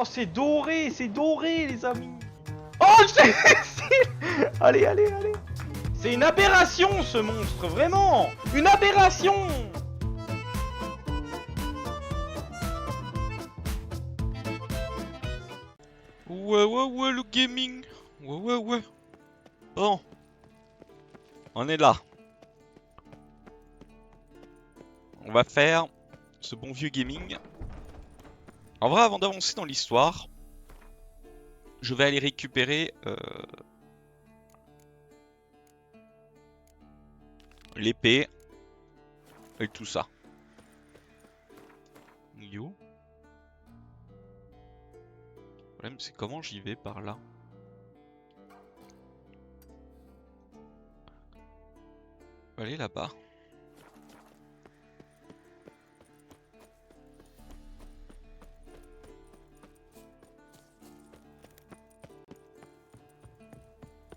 Oh, c'est doré, les amis. Oh, allez, allez, allez. C'est une aberration, ce monstre, vraiment. Une aberration. Ouais, le gaming. Ouais. Bon, on est là. On va faire ce bon vieux gaming. En vrai, avant d'avancer dans l'histoire, je vais aller récupérer l'épée et tout ça. Yo. Le problème, c'est comment j'y vais par là. Je vais aller là-bas.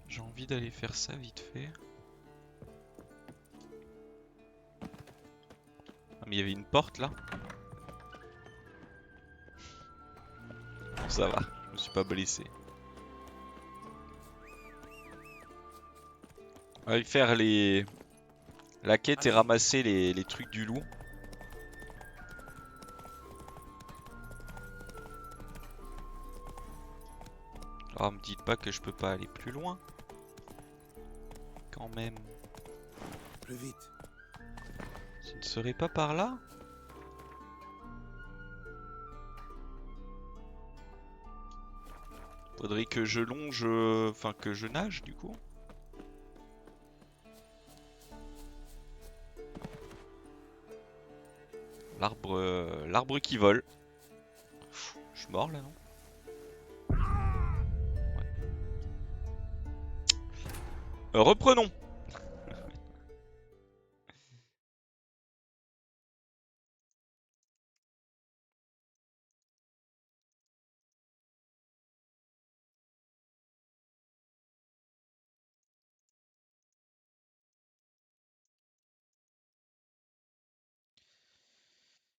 J'ai envie d'aller faire ça vite fait. Ah, mais il y avait une porte là. Bon, ça va, je me suis pas blessé. On va aller faire la quête et ramasser les trucs du loup. Oh, me dites pas que je peux pas aller plus loin. Quand même. Plus vite. Ce ne serait pas par là? Faudrait que je longe, enfin que je nage du coup. L'arbre qui vole. Je suis mort là non? Ouais. Reprenons.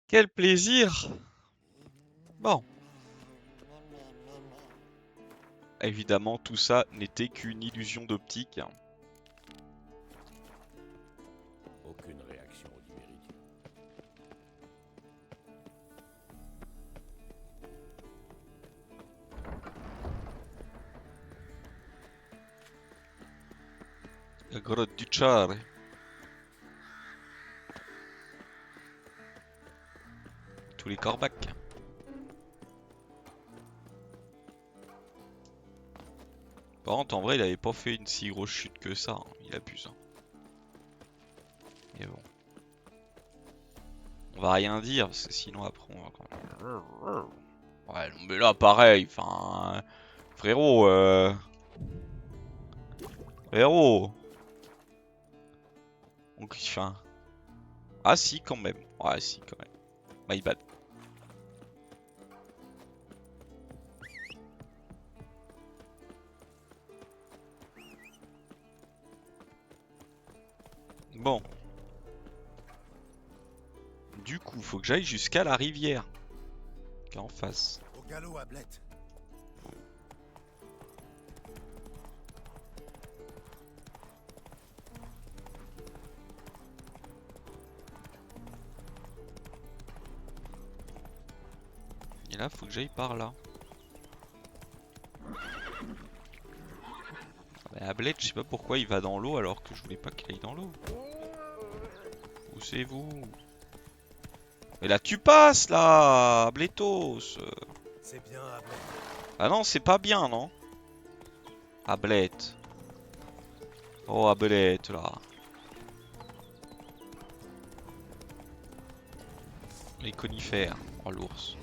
Quel plaisir! Bon. Évidemment, tout ça n'était qu'une illusion d'optique. Aucune réaction au numérique. La grotte du Char. Tous les corbacs. Par contre, en vrai, il avait pas fait une si grosse chute que ça. Hein. Il abuse. Hein. Mais bon. On va rien dire, parce que sinon après on va quand même... Ouais, non, mais là, pareil, enfin... Frérot, Frérot donc, enfin... Ah si, quand même. Ouais, si, quand même. My bad. Bon. Du coup, faut que j'aille jusqu'à la rivière. Qui est en face. Au galop, Ablette. Et là, faut que j'aille par là. Mais Ablette, je sais pas pourquoi il va dans l'eau alors que je voulais pas qu'il aille dans l'eau. Où c'est vous? Mais là, tu passes là, Abletos. C'est bien, Ablette. Ah non, c'est pas bien, non? Ablette. Oh, Ablette, là. Les conifères. Oh, l'ours.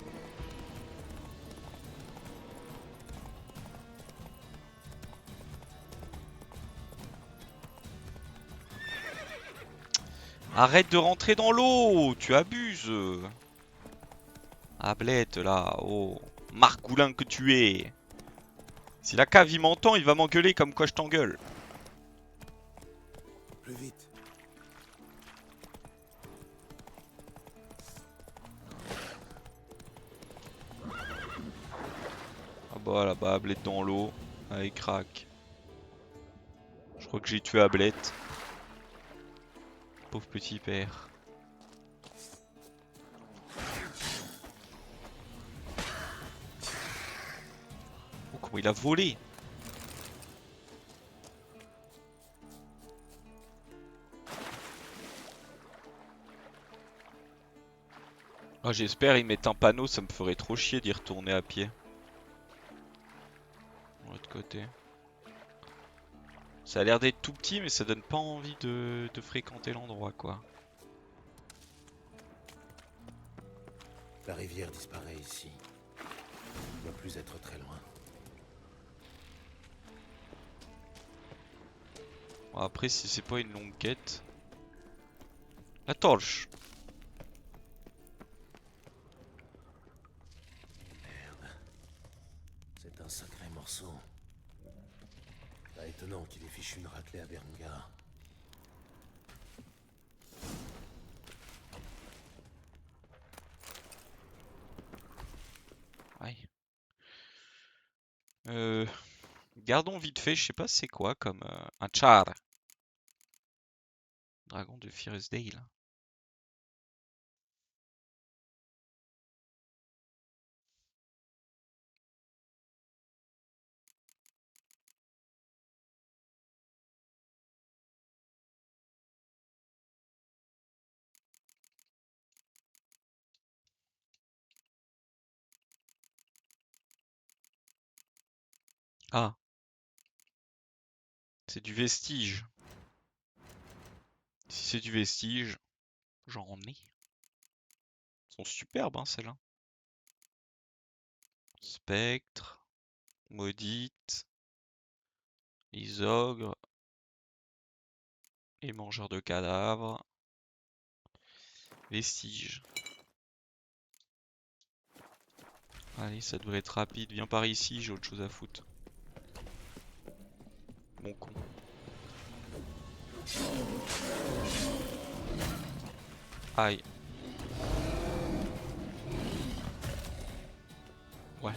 Arrête de rentrer dans l'eau. Tu abuses. Ablette, là. Oh. Margoulin que tu es. Si la cave il m'entend, il va m'engueuler comme quoi je t'engueule. Plus vite. Voilà, bah Ablette dans l'eau. Allez, crac. Je crois que j'ai tué Ablette. Pauvre petit père. Oh, comment il a volé! Oh, j'espère ils mettent un panneau, ça me ferait trop chier d'y retourner à pied. De l'autre côté. Ça a l'air d'être tout petit mais ça donne pas envie de fréquenter l'endroit quoi. La rivière disparaît ici. Il ne doit plus être très loin. Bon, après si c'est pas une longue quête. La torche! Merde. C'est un sacré morceau. Pas étonnant qu'il ait fichu une raclée à Berengar. Aïe. Gardons vite fait, je sais pas c'est quoi comme un char. Dragon de Firestdale. Ah, c'est du vestige. Si c'est du vestige, j'en ai. Elles sont superbes hein celles-là. Spectre, maudite, les ogres, les mangeurs de cadavres, vestiges. Allez, ça devrait être rapide. Viens par ici, j'ai autre chose à foutre. Mon con. Aïe. Ouais.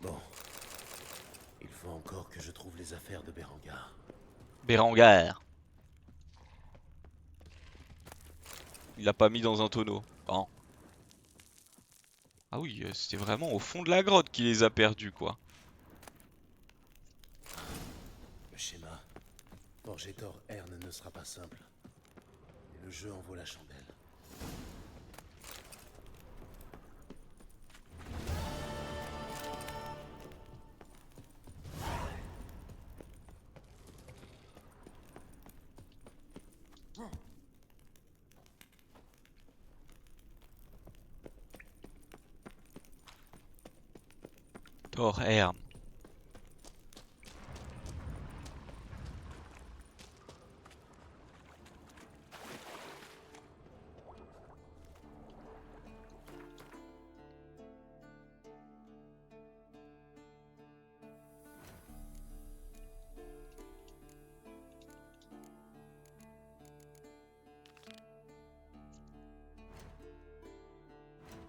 Bon. Il faut encore que je trouve les affaires de Berengar. Berengar. Il l'a pas mis dans un tonneau. Bon. Ah oui, c'était vraiment au fond de la grotte qu'il les a perdus quoi. Le schéma. Forgetor Herne ne sera pas simple. Et le jeu en vaut la chandelle. Thor Herne.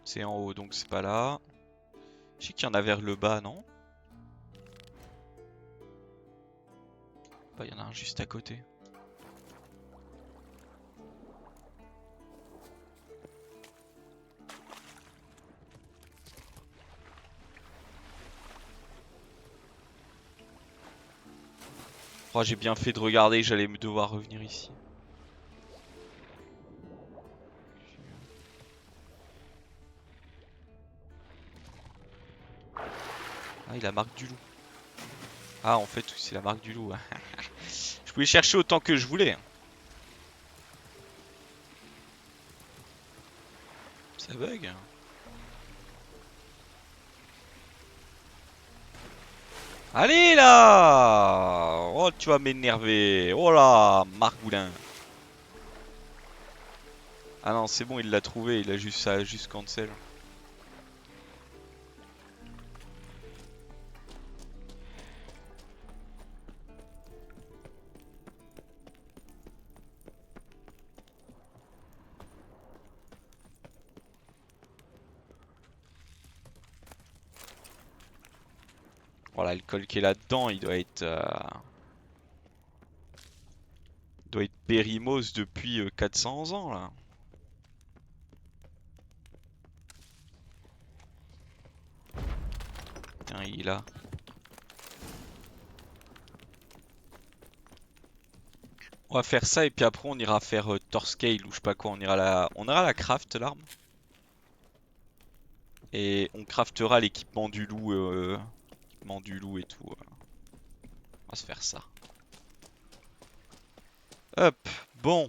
C'est en haut donc c'est pas là. Je sais qu'il y en a vers le bas, non? Bah, il y en a un juste à côté. Oh, j'ai bien fait de regarder, j'allais me devoir revenir ici. Ah, il a la marque du loup. Ah, en fait, c'est la marque du loup. Je pouvais chercher autant que je voulais. Ça bug. Allez là! Oh, tu vas m'énerver. Oh là, Margoulin. Ah non, c'est bon, il l'a trouvé, il a juste ça, juste cancel. Oh, l'alcool qui est là-dedans, il doit être... doit être périmose depuis 400 ans, là. Tiens, il est là. On va faire ça et puis après on ira faire Torscale ou je sais pas quoi. On ira la craft l'arme. Et on craftera l'équipement du loup, et tout. On va se faire ça. Hop, bon.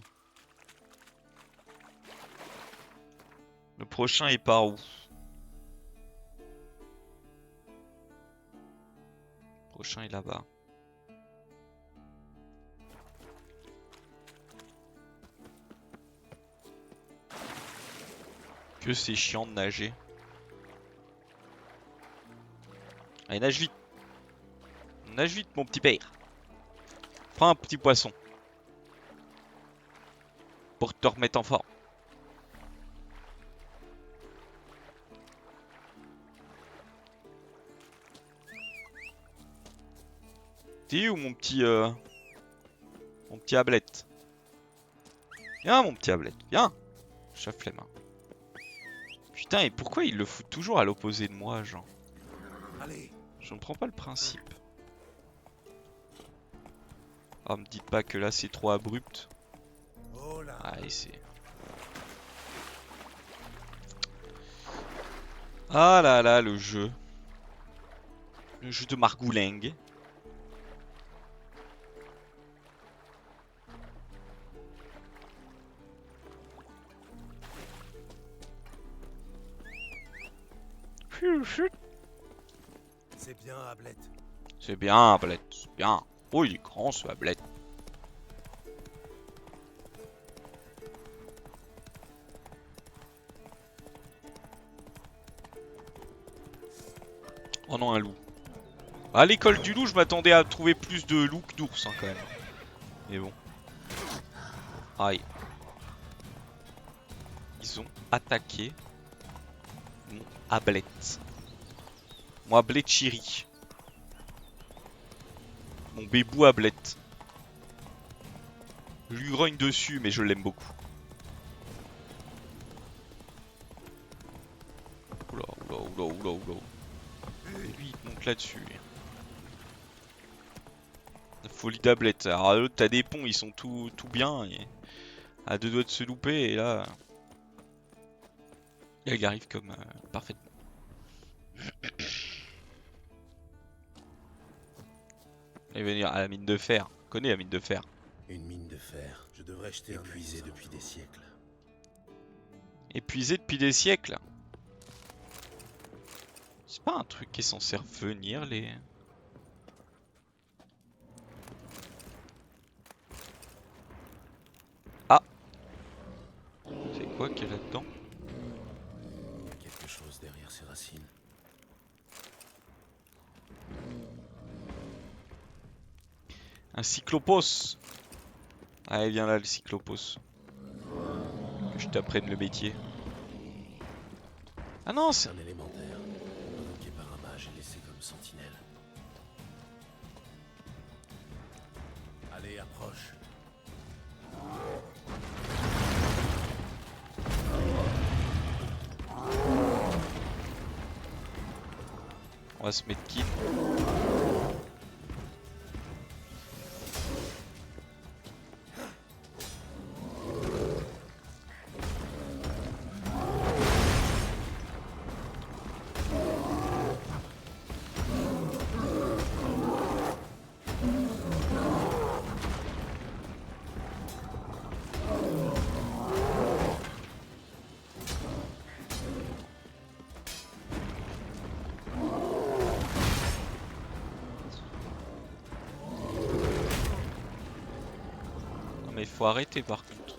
Le prochain est par où? Le prochain est là-bas. Que c'est chiant de nager. Allez, nage vite. Nage vite, mon petit père. Prends un petit poisson. Pour te remettre en forme. T'es où mon petit ablette? Viens mon petit ablette, viens. J'ai la flemme. Putain, et pourquoi il le fout toujours à l'opposé de moi, genre? Allez. Je ne prends pas le principe. Ah, me dites pas que là c'est trop abrupt. Oh là. Allez, c'est... Ah là là, le jeu. Le jeu de Margoulingue. C'est bien, Ablette. C'est bien, Ablette, c'est bien. Oh, il est grand ce Ablette. Oh non, un loup. À l'école du loup, je m'attendais à trouver plus de loups que d'ours, hein, quand même. Mais bon. Aïe. Ils ont attaqué mon Ablette. Mon Ablette chéri. Mon bébou Ablette. Je lui grogne dessus, mais je l'aime beaucoup. Oula, oula, oula, oula, oula. Et lui, il te monte là-dessus. La folie d'Ablette. Alors l'autre, t'as des ponts, ils sont tout bien. Et à deux doigts de se louper, et là... elle y arrive comme parfaitement. Et venir à la mine de fer. Connais la mine de fer. Une mine de fer. Je devrais jeter un épuisé depuis des siècles. Épuisé depuis des siècles. C'est pas un truc qui est censé revenir les... Ah. C'est quoi qu'il y a là-dedans? Il y a quelque chose derrière ces racines. Un cyclopos. Allez, viens là le cyclopos. Que je t'apprenne le métier. Ah non, c'est... C'est un élémentaire, invoqué par un mage et laissé comme sentinelle. Allez, approche. On va se mettre qui? Mais faut arrêter par contre.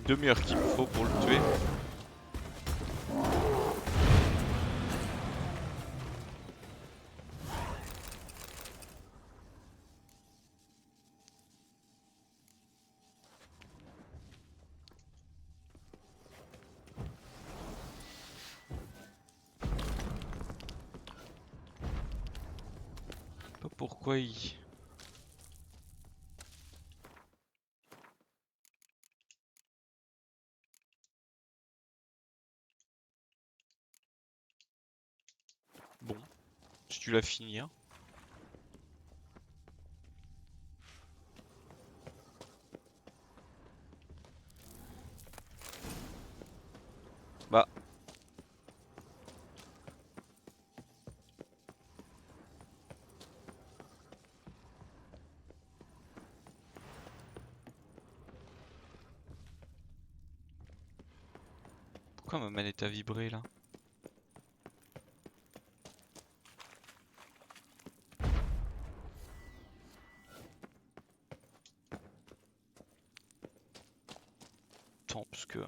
une demi-heure qu'il me faut pour le tuer. Je sais pas pourquoi il... Bon, si tu l'as fini, hein. Bah. Pourquoi ma manette a vibré là? Attends, parce que...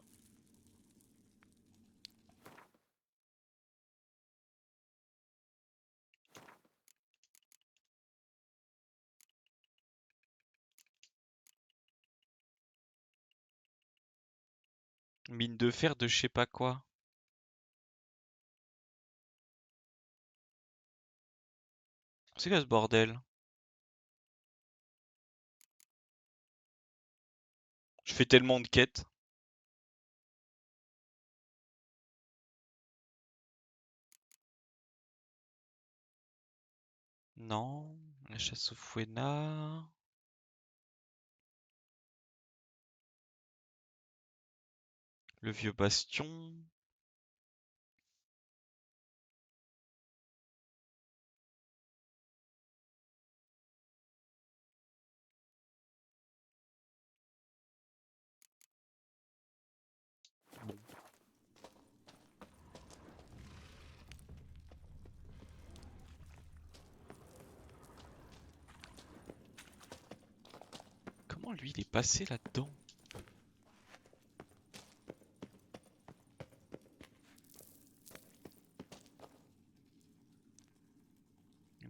Mine de fer de je sais pas quoi. C'est quoi ce bordel? Je fais tellement de quêtes. Non, la chasse au fouetard. Le vieux bastion. Bon. Comment lui il est passé là-dedans?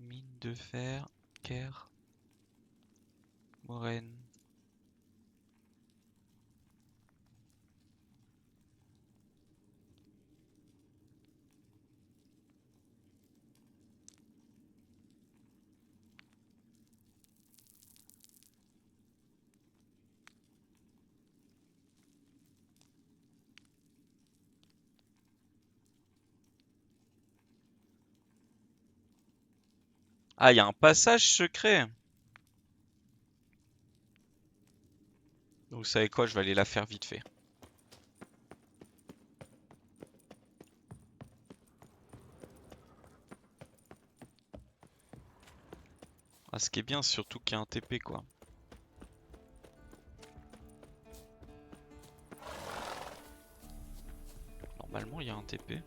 Mine de fer, Caire, Moraine. Ah, il y a un passage secret. Vous savez quoi, je vais aller la faire vite fait. Ah, ce qui est bien, surtout qu'il y a un TP quoi. Normalement, il y a un TP.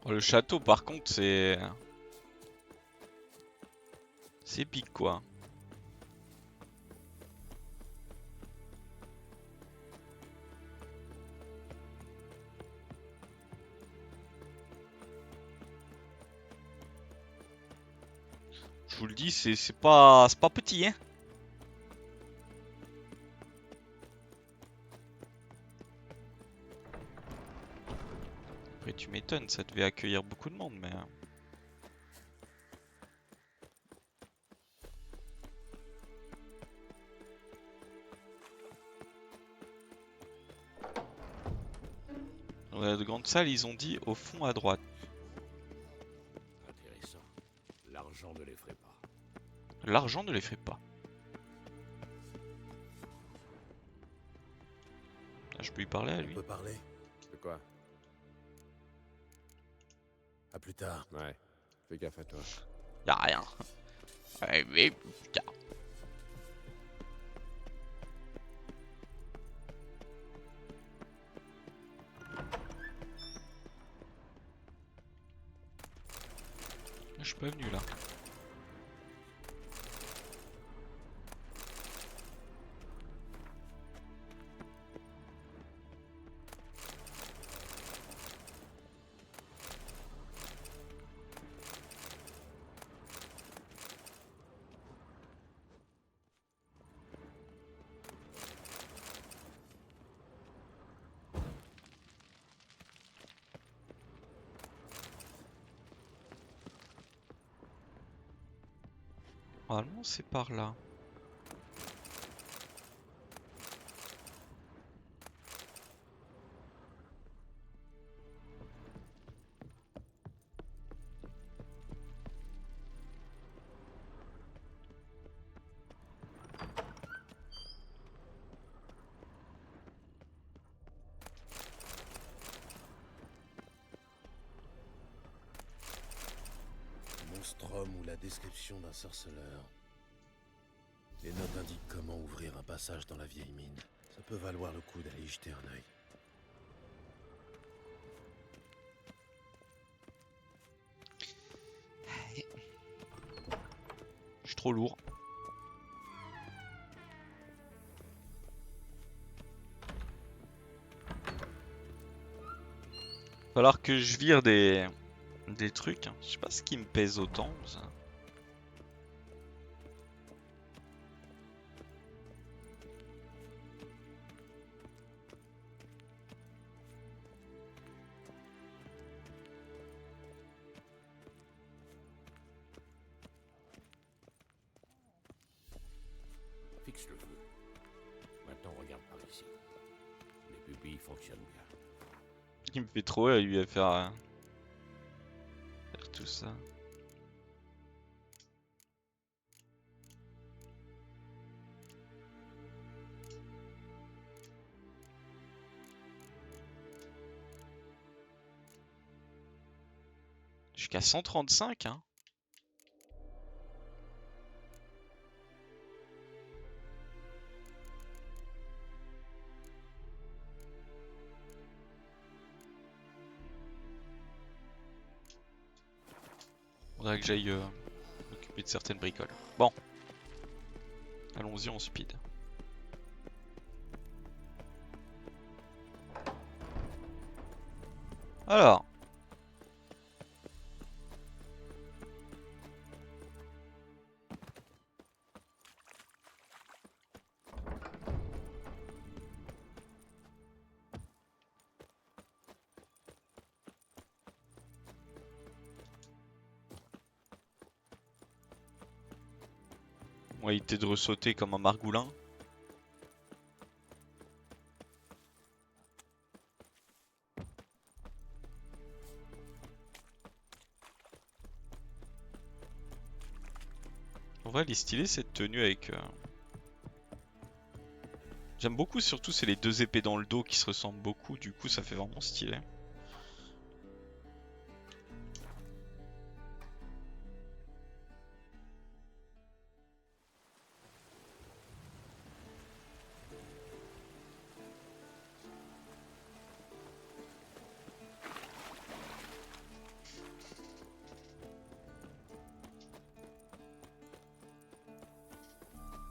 Oh, le château, par contre, c'est... C'est épique quoi. Je vous le dis, c'est pas petit hein. Après tu m'étonnes, ça devait accueillir beaucoup de monde mais... Dans la grande salle, ils ont dit au fond à droite. Intéressant. L'argent ne l'effraie pas. L'argent ne les fait pas. Ah, je peux lui parler à On lui. peut parler? De quoi? À plus tard. Ouais, fais gaffe à toi. Y'a rien. Ouais, mais putain. Je suis pas venu là. Normalement c'est par là. Monstrum ou la description d'un sorceleur. Les notes indiquent comment ouvrir un passage dans la vieille mine. Ça peut valoir le coup d'aller y jeter un œil. Je suis trop lourd. Falloir que je vire des trucs. Hein. Je sais pas ce qui me pèse autant. Ça. Fixe le feu. Maintenant, regarde par ici. Les pupilles fonctionnent bien. Il me fait trop à lui à faire tout ça. Jusqu'à 135 hein. Faudrait que j'aille m'occuper de certaines bricoles. Bon. Allons-y en speed. Alors. On va éviter de ressauter comme un margoulin. En vrai, elle est stylée cette tenue avec... J'aime beaucoup, surtout c'est les deux épées dans le dos qui se ressemblent beaucoup, du coup ça fait vraiment stylé.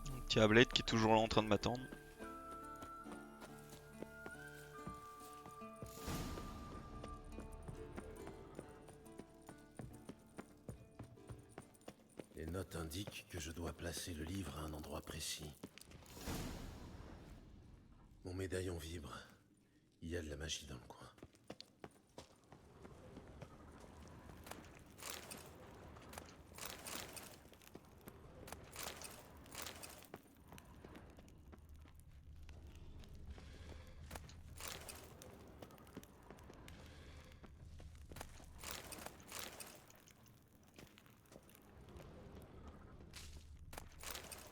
Un petit Ablette qui est toujours là en train de m'attendre. Les notes indiquent que je dois placer le livre à un endroit précis. Mon médaillon vibre. Il y a de la magie dans le coin.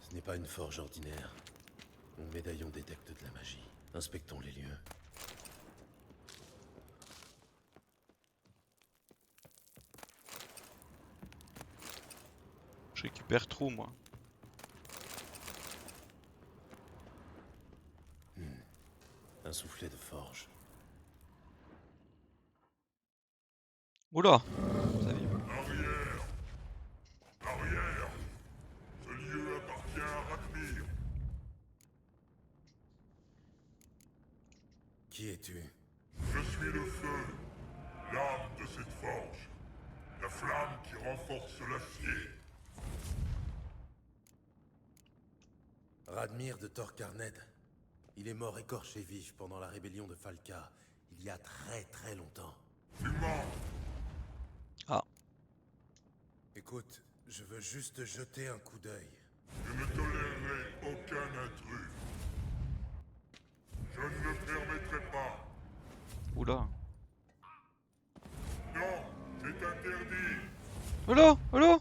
Ce n'est pas une forge ordinaire. Mon médaillon détecte de la magie. Inspectons les lieux. récupère trop moi. Un soufflet de forge. Oula, ça vient. Arrière! Arrière! Ce lieu appartient à Radmir. Qui es-tu? Je suis le feu, l'âme de cette forge. La flamme qui renforce l'acier. Radmir de Torcarned. Il est mort écorché vif pendant la rébellion de Falka, il y a très longtemps. Tu mens! Ah, Écoute, je veux juste jeter un coup d'œil. Je ne tolérerai aucun intrus. Je ne le permettrai pas. oula. Non, c'est interdit. Oula, oula.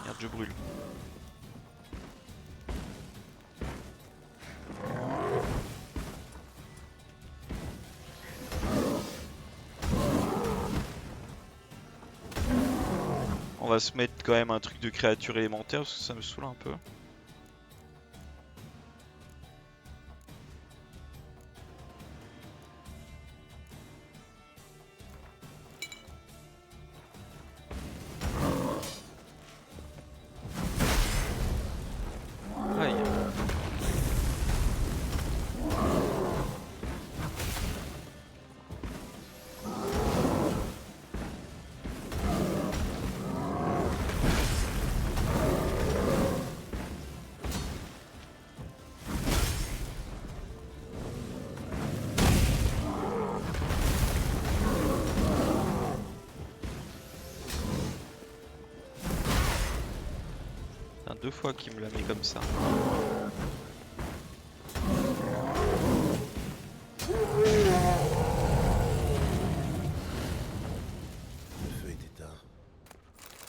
Merde, je brûle. On va se mettre quand même un truc de créature élémentaire parce que ça me saoule un peu. Aïe. Putain, 2 fois qu'il me l'a mis comme ça. Le feu est éteint.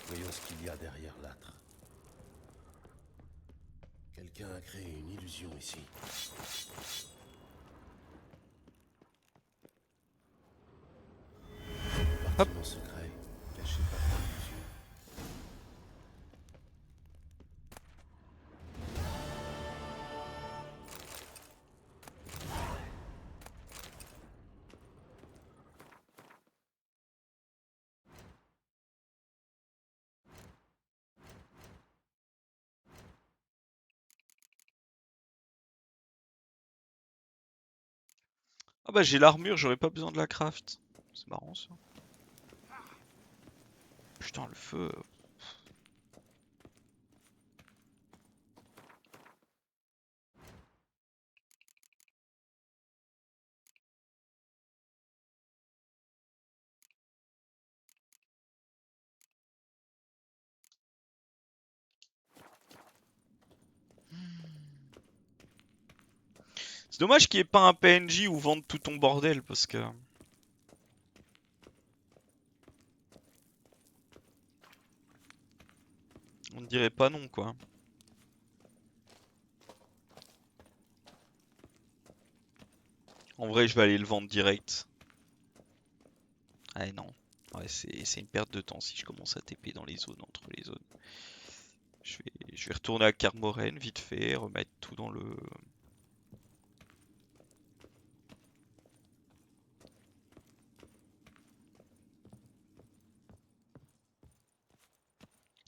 Voyons ce qu'il y a derrière l'âtre. Quelqu'un a créé une illusion ici. Compartiment secret, caché par l'illusion. Ah bah j'ai l'armure, j'aurais pas besoin de la craft. C'est marrant ça. Putain le feu. C'est dommage qu'il n'y ait pas un PNJ où vendre tout ton bordel parce que... On ne dirait pas non quoi. En vrai je vais aller le vendre direct. Ah non. Ouais c'est une perte de temps si je commence à TP dans les zones, entre les zones. Je vais retourner à Kermoren vite fait, remettre tout dans le...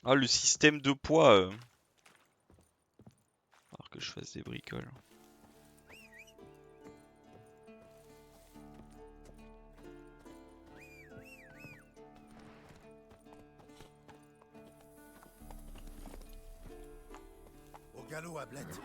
Ah le système de poids alors que je fasse des bricoles. Au galop, Ablette.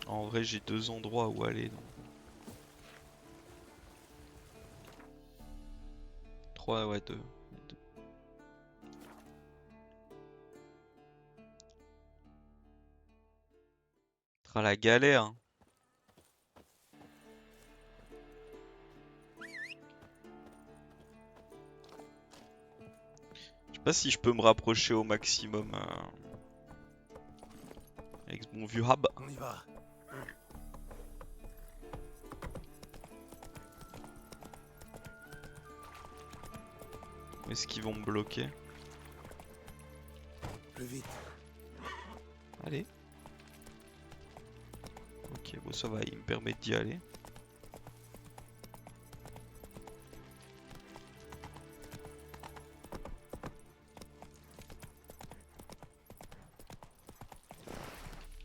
En vrai j'ai 2 endroits où aller donc. 3 ouais 2. La galère. sais pas si je peux me rapprocher au maximum avec mon vieux hub. On y va. Où est-ce qu'ils vont me bloquer? Plus vite. Allez. Ok, bon ça va, il me permet d'y aller.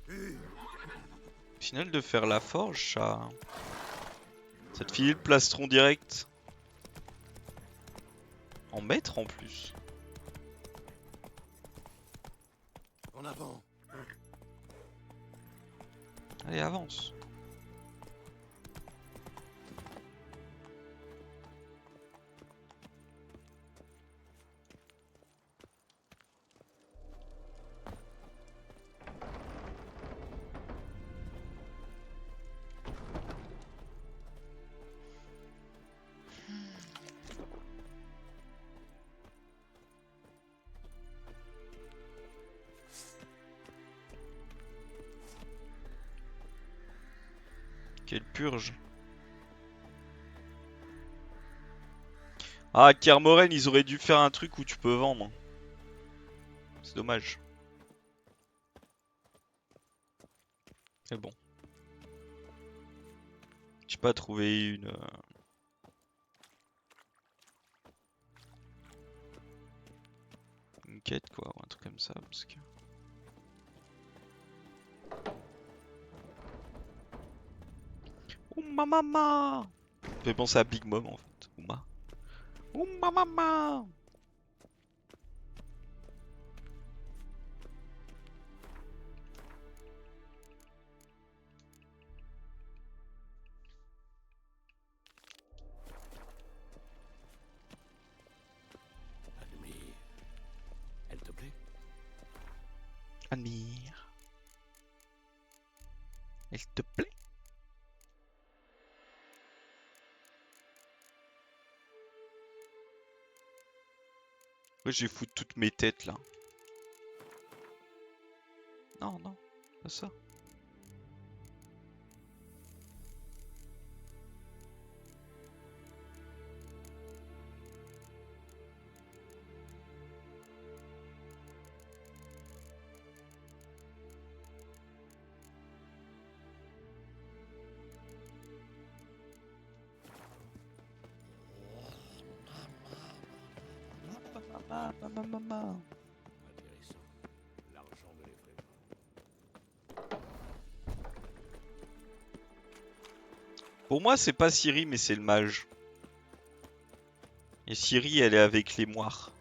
Au final de faire la forge, ça te file le plastron direct. En mètre en plus. En avant. Allez, avance. Quelle purge. Ah, Kermoren, ils auraient dû faire un truc où tu peux vendre. C'est dommage. Mais bon. J'ai pas trouvé une quête quoi, ou un truc comme ça, parce que... Ouma mama! Ça fait penser à Big Mom en fait. Ouma. Ouma mama! Admire. Elle te plaît? Admire. Elle te plaît? Ouais, je vais foutre toutes mes têtes là. Non, non, pas ça. Maman. Intéressant. L'argent ne l'effraie pas. Pour moi, c'est pas Ciri, mais c'est le mage. Et Ciri, elle est avec les moires.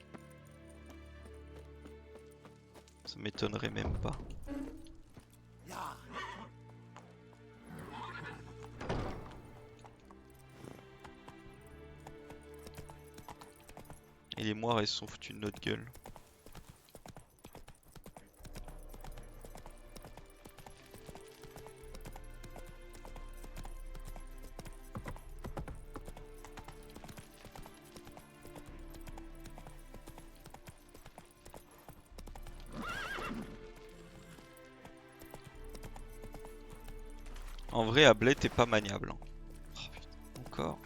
Ça m'étonnerait même pas. Ya. Et les moires, elles se sont foutues de notre gueule. En vrai, Ablet est pas maniable. Hein. Oh, putain, encore.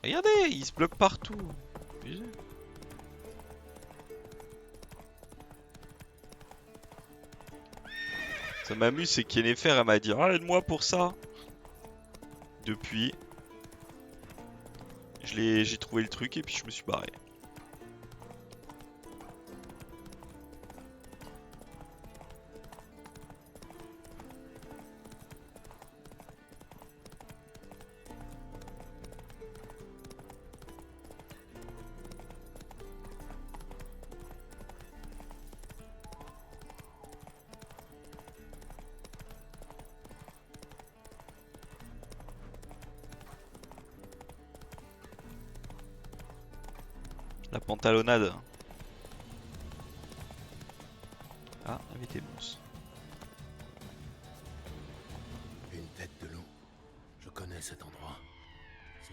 Regardez, il se bloque partout. Abusé. Ça m'amuse, c'est qu'Yennefer, elle m'a dit ah, aide-moi pour ça. Depuis, j'ai trouvé le truc et puis je me suis barré. La pantalonnade. Ah, il y avait des monstres. Une tête de loup. Je connais cet endroit.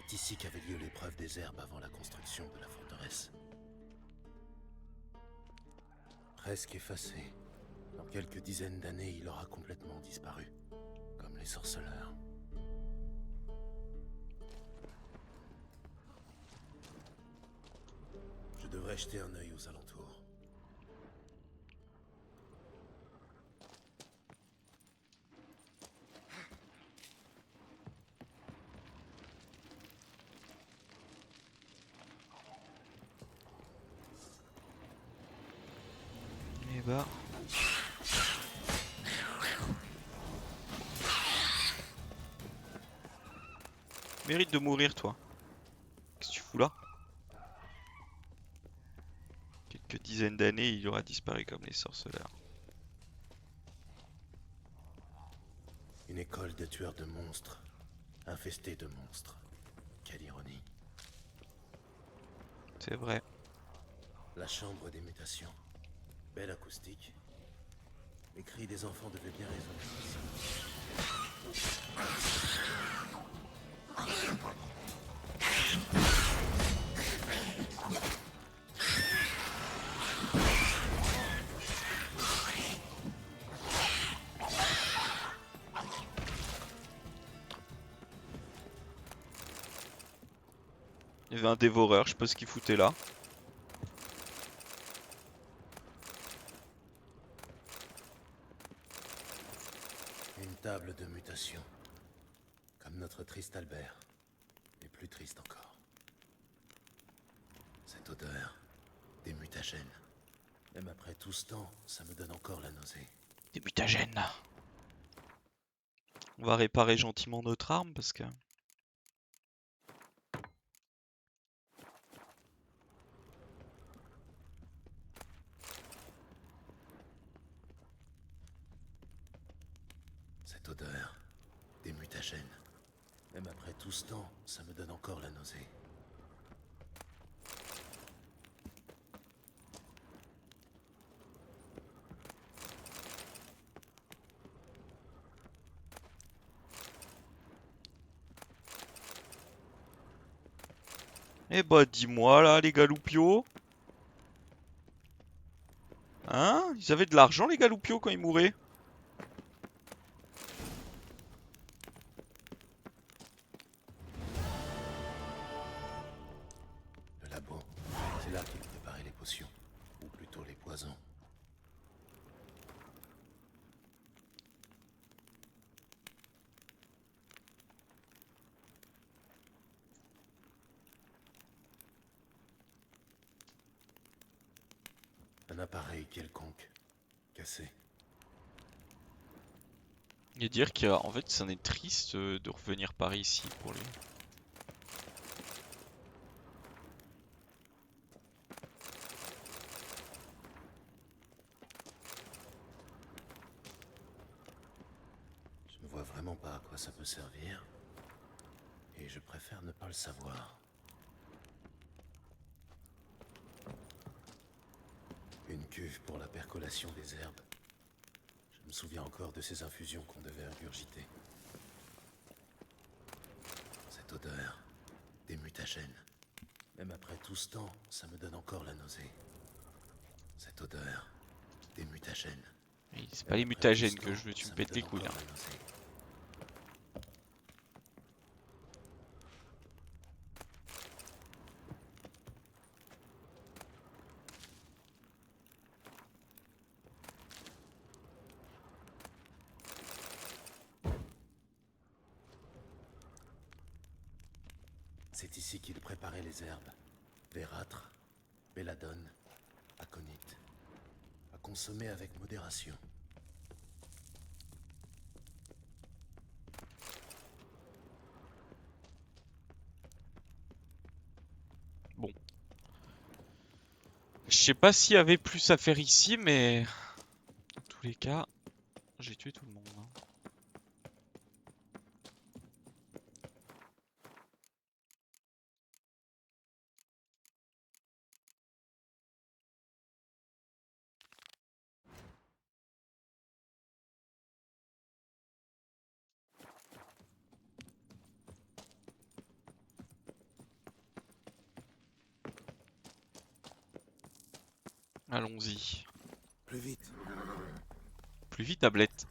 C'est ici qu'avait lieu l'épreuve des herbes avant la construction de la forteresse. Presque effacé, dans quelques dizaines d'années, il aura complètement disparu, comme les sorceleurs. Je devrais jeter un œil aux alentours. Et bah. Mérite de mourir, toi. Qu'est-ce que tu fous là? Quelques dizaines d'années, il aura disparu comme les sorceleurs. Une école de tueurs de monstres, infestée de monstres. Quelle ironie. C'est vrai. La chambre des mutations. Belle acoustique. Les cris des enfants devaient bien résonner. Il y avait un dévoreur, je sais pas ce qu'il foutait là. Une table de mutation. Comme notre triste Albert. Mais plus triste encore. Cette odeur, des mutagènes. Même après tout ce temps, ça me donne encore la nausée. Des mutagènes. On va réparer gentiment notre arme parce que... Cette odeur, des mutagènes. Même après tout ce temps, ça me donne encore la nausée. Eh bah dis-moi là les galoupios. Hein? Ils avaient de l'argent les galoupios quand ils mouraient? Le labo, c'est là qu'ils préparaient les potions. Ou plutôt les poisons. Un appareil quelconque. Cassé. Et dire qu'en fait, c'en est triste de revenir par ici pour lui. Je ne vois vraiment pas à quoi ça peut servir. Et je préfère ne pas le savoir. Une cuve pour la percolation des herbes. Je me souviens encore de ces infusions qu'on devait ingurgiter. Cette odeur, des mutagènes. Même après tout ce temps, ça me donne encore la nausée. Cette odeur, des mutagènes. Et c'est pas les Même après tout ce mutagènes que temps, je veux, tu ça me me pètes les donne couilles. encore Hein. la nausée. C'est ici qu'ils préparaient les herbes. Vérâtre, belladone, aconite. À consommer avec modération. Bon. Je sais pas s'il y avait plus à faire ici, mais... Dans tous les cas, j'ai tué tout le monde. Hein. Allons-y. Plus vite. Plus vite, tablette.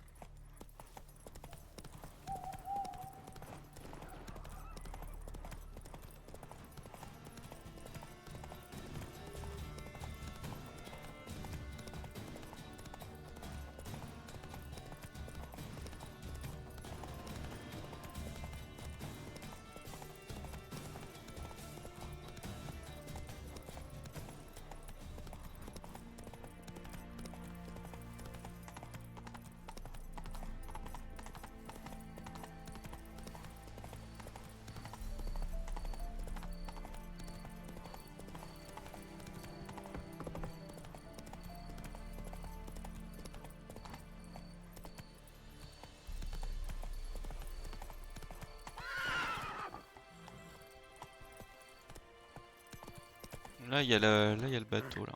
Là, il y a le bateau, là.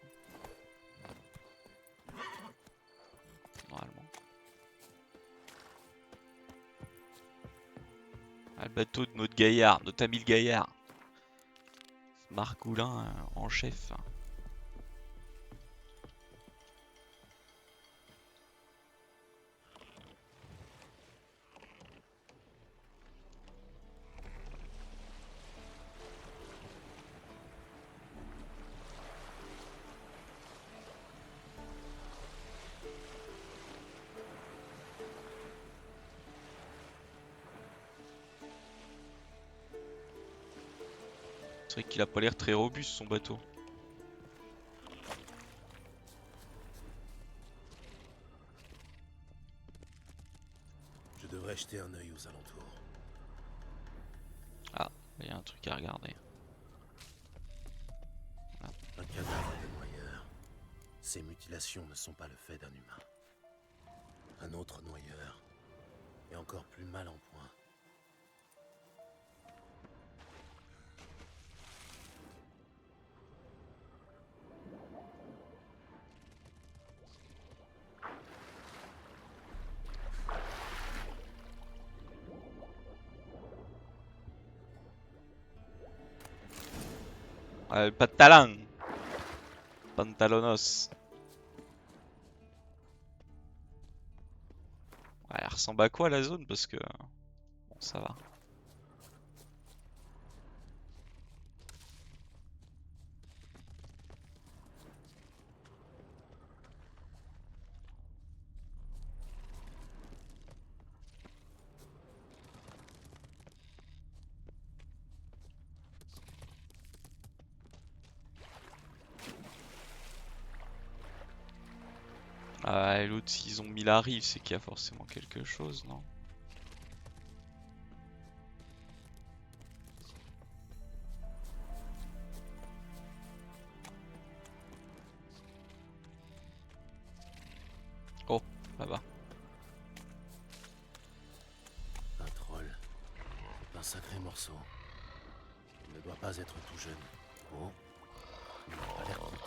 Normalement. Ah, le bateau de notre gaillard, notre ami le gaillard. Marcoulin en chef. C'est vrai qu'il a pas l'air très robuste son bateau. Je devrais jeter un œil aux alentours. Ah, il y a un truc à regarder. Un cadavre de noyeur. Ces mutilations ne sont pas le fait d'un humain. Un autre noyeur. Et encore plus mal en point. Le pantalon. Pantalonos. Ouais, elle ressemble à quoi la zone? Parce que... Bon, ça va. Ah, et l'autre, s'ils ont mis la rive, c'est qu'il y a forcément quelque chose, non? Oh, là-bas. Un troll. Un sacré morceau. Il ne doit pas être tout jeune. Oh. Il n'a pas l'air content.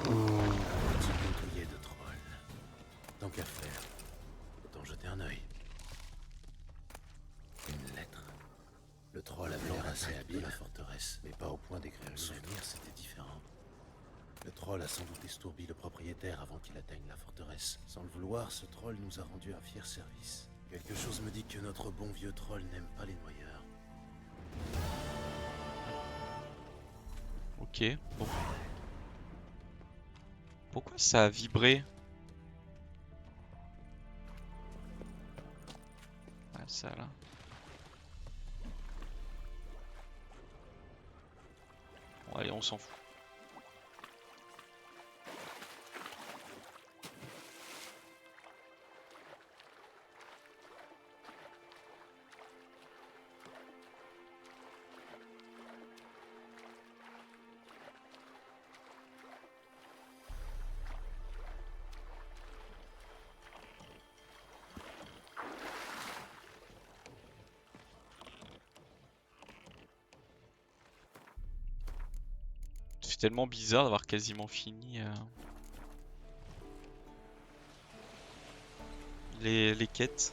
Un petit bouclier de troll. Tant qu'à faire, autant jeter un œil. Une lettre. Le troll avait l'air assez habile à la forteresse, mais pas au point d'écrire le souvenir, c'était différent. Le troll a sans doute estourbi le propriétaire avant qu'il atteigne la forteresse. Sans le vouloir, ce troll nous a rendu un fier service. Quelque chose me dit que notre bon vieux troll n'aime pas les noyeurs. Ok, bon. Pourquoi ça a vibré? Ouais, ça là. Bon, allez, on s'en fout. tellement bizarre d'avoir quasiment fini les quêtes.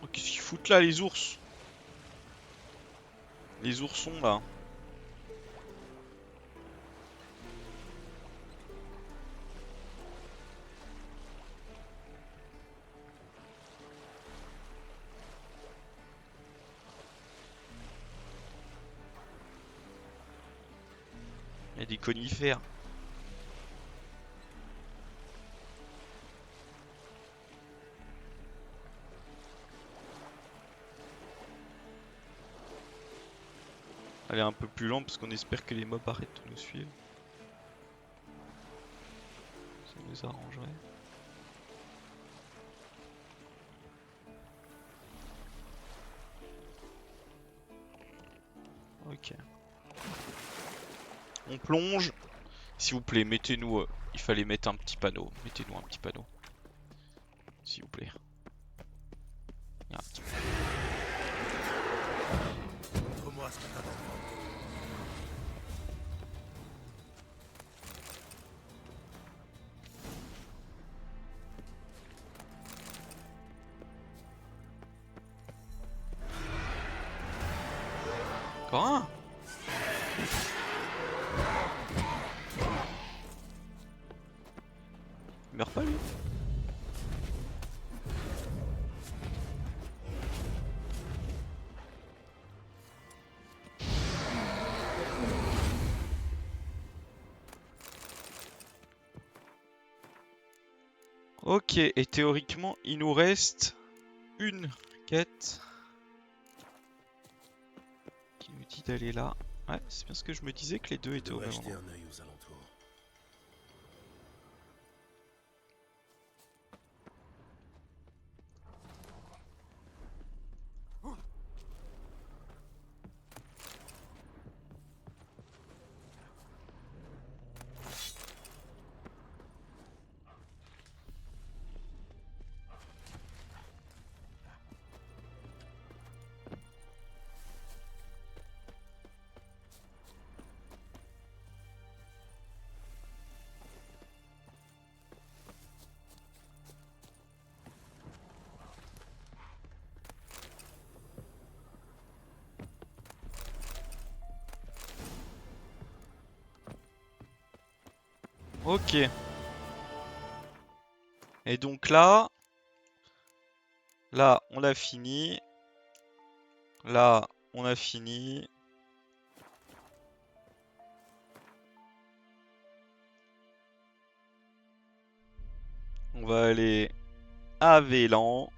Oh, qu'est-ce qu'ils foutent là, les ours? Les oursons là. Il y a des conifères. Elle est un peu plus lente parce qu'on espère que les mobs arrêtent de nous suivre. Ça nous arrangerait. Ok. On plonge. S'il vous plaît, mettez-nous... il fallait mettre un petit panneau. Mettez-nous un petit panneau. S'il vous plaît. Il y a un petit... Montre-moi ce que t'as dans le ventre. Encore un. Il meurt pas lui. Ok, et théoriquement, il nous reste une quête qui nous dit d'aller là. Ouais, c'est bien ce que je me disais que les deux étaient au même jeter endroit. un œil aux alentours. Ok. Et donc là, on a fini. Là, on a fini. On va aller à Vélan.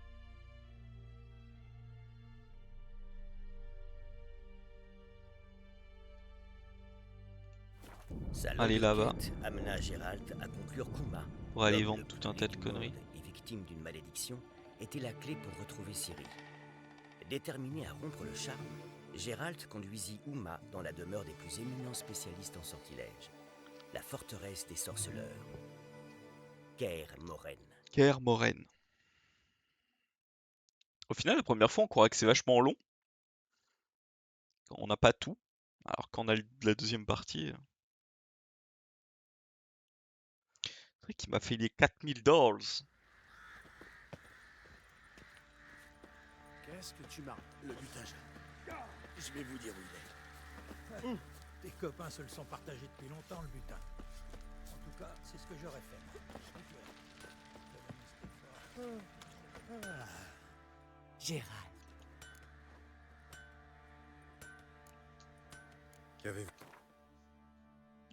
Sa Allez longue là-bas. quête amena Gérald à conclure qu'Uma, Pour aller l'homme vendre le tout plus un tas laid de du conneries. monde et victime d'une malédiction, était la clé pour retrouver Ciri. Déterminé à rompre le charme, Gérald conduisit Uma dans la demeure des plus éminents spécialistes en sortilège, la forteresse des sorceleurs, Kaer Morhen. Kaer Morhen. Au final, la première fois, on croirait que c'est vachement long. On n'a pas tout. Alors qu'on a la deuxième partie. C'est vrai qu'il m'a fait les 4000 $. Qu'est-ce que tu m'as... Le butin, je vais vous dire où il est. Tes copains se le sont partagés depuis longtemps, le butin. En tout cas, c'est ce que j'aurais fait, moi. Gérald. Qu'avez-vous?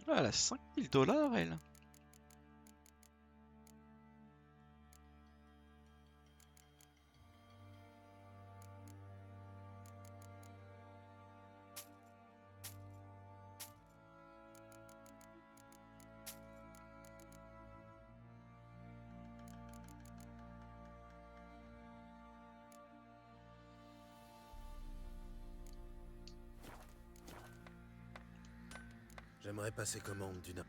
Ah, elle a 5000 $, elle. J'aimerais passer commande d'une...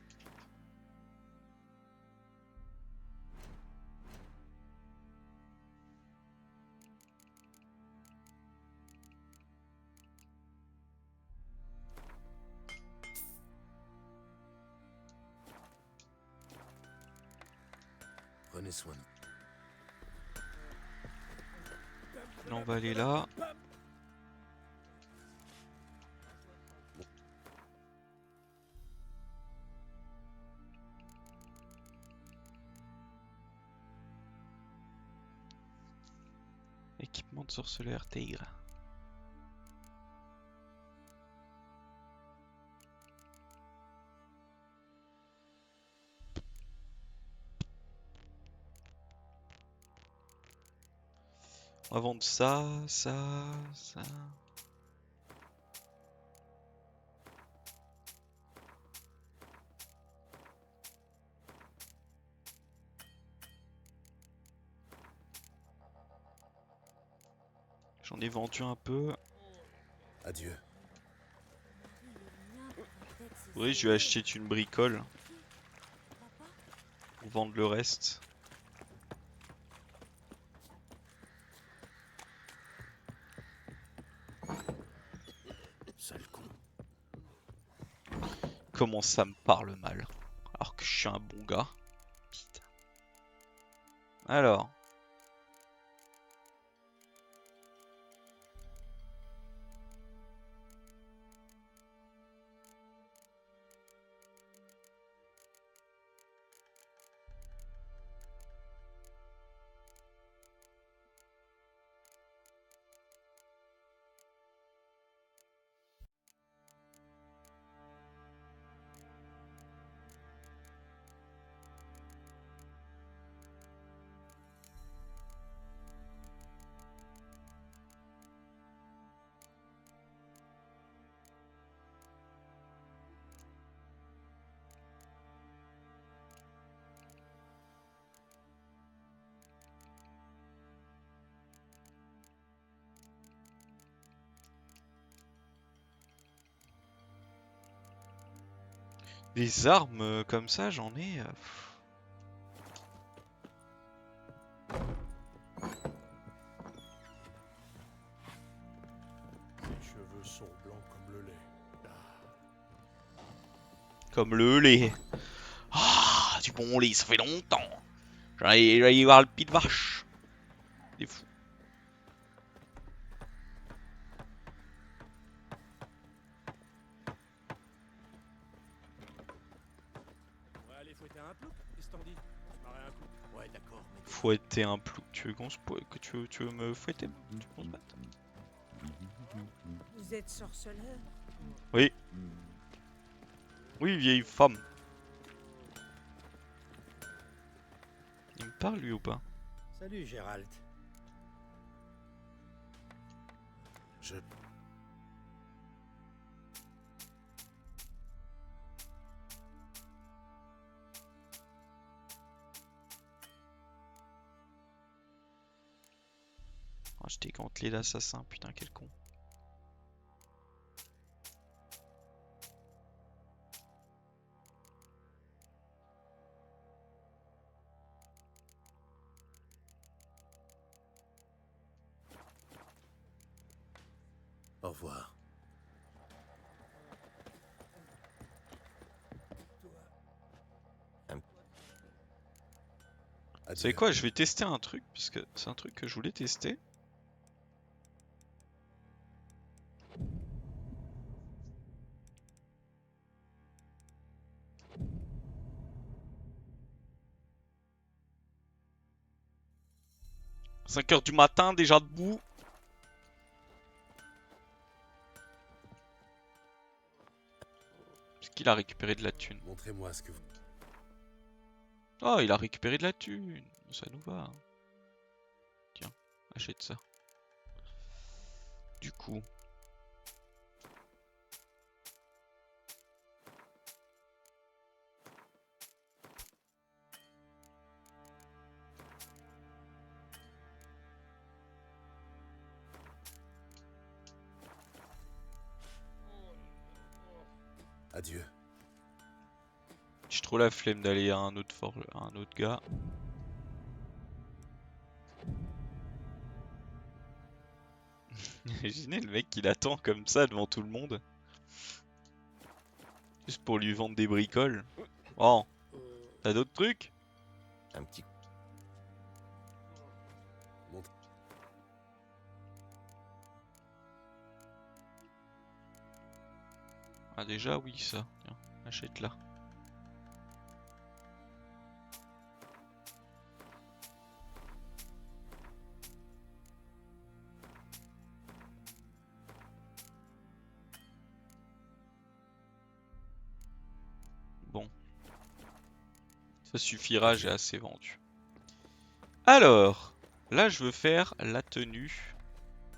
Prenez soin de vous. Là, on va aller là. Équipement de sorceleur tigre. On va vendre ça, ça, ça. J'en ai vendu un peu. Adieu. Oui, je vais acheter une bricole. Pour vendre le reste. Sale con. Comment ça me parle mal? Alors que je suis un bon gars. Putain. Alors. Des armes comme ça, j'en ai. Tes cheveux sont blancs comme le lait. Comme le lait. Ah, du bon lait, ça fait longtemps. J'allais voir le pied de vache. Des fous. On va aller fouetter un plouc, qu'est-ce qu'on dit? On se marrait un coup. Ouais, d'accord, mais... Fouetter un plouc. Tu veux tu veux me fouetter? Tu penses pas? Vous êtes sorceleur? Oui. Oui, vieille femme. Il me parle lui ou pas? Salut Gérald. Je... Oh, j'étais gantelé l'assassin, putain, quel con. Au revoir. Vous savez quoi, je vais tester un truc, puisque c'est un truc que je voulais tester. « 5 h du matin, déjà debout. » Est-ce qu'il a récupéré de la thune? Montrez-moi ce que vous... Oh, il a récupéré de la thune. Ça nous va. Tiens, achète ça. Du coup. Adieu. Trop la flemme d'aller à à un autre gars. Imaginez le mec qui l'attend comme ça devant tout le monde. Juste pour lui vendre des bricoles. Oh, t'as d'autres trucs? Un petit... Ah déjà oui ça. Tiens, achète là. Bon. Ça suffira, j'ai assez vendu. Alors, là je veux faire la tenue.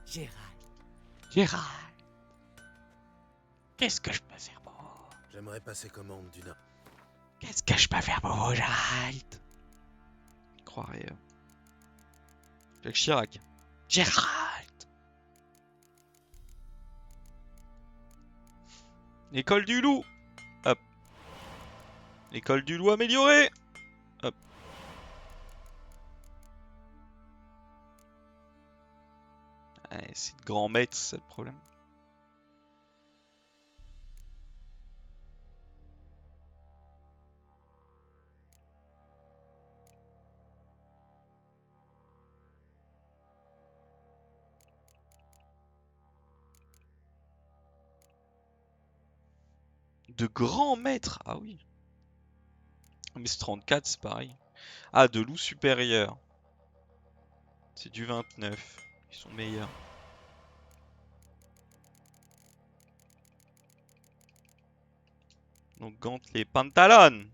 Gérald, Gérald. Qu'est-ce que je peux faire pour vous? J'aimerais passer commande d'une... Qu'est-ce que je peux faire pour vous, Gérald? Je croirais... Jacques Chirac. Gérald. L'école du loup. Hop. L'école du loup améliorée. Hop. Ouais, c'est de grand maître, c'est le problème. De grand maître. Ah oui. Mais c'est 34, c'est pareil. Ah, de loup supérieur. C'est du 29. Ils sont meilleurs. Donc gantelet, pantalon.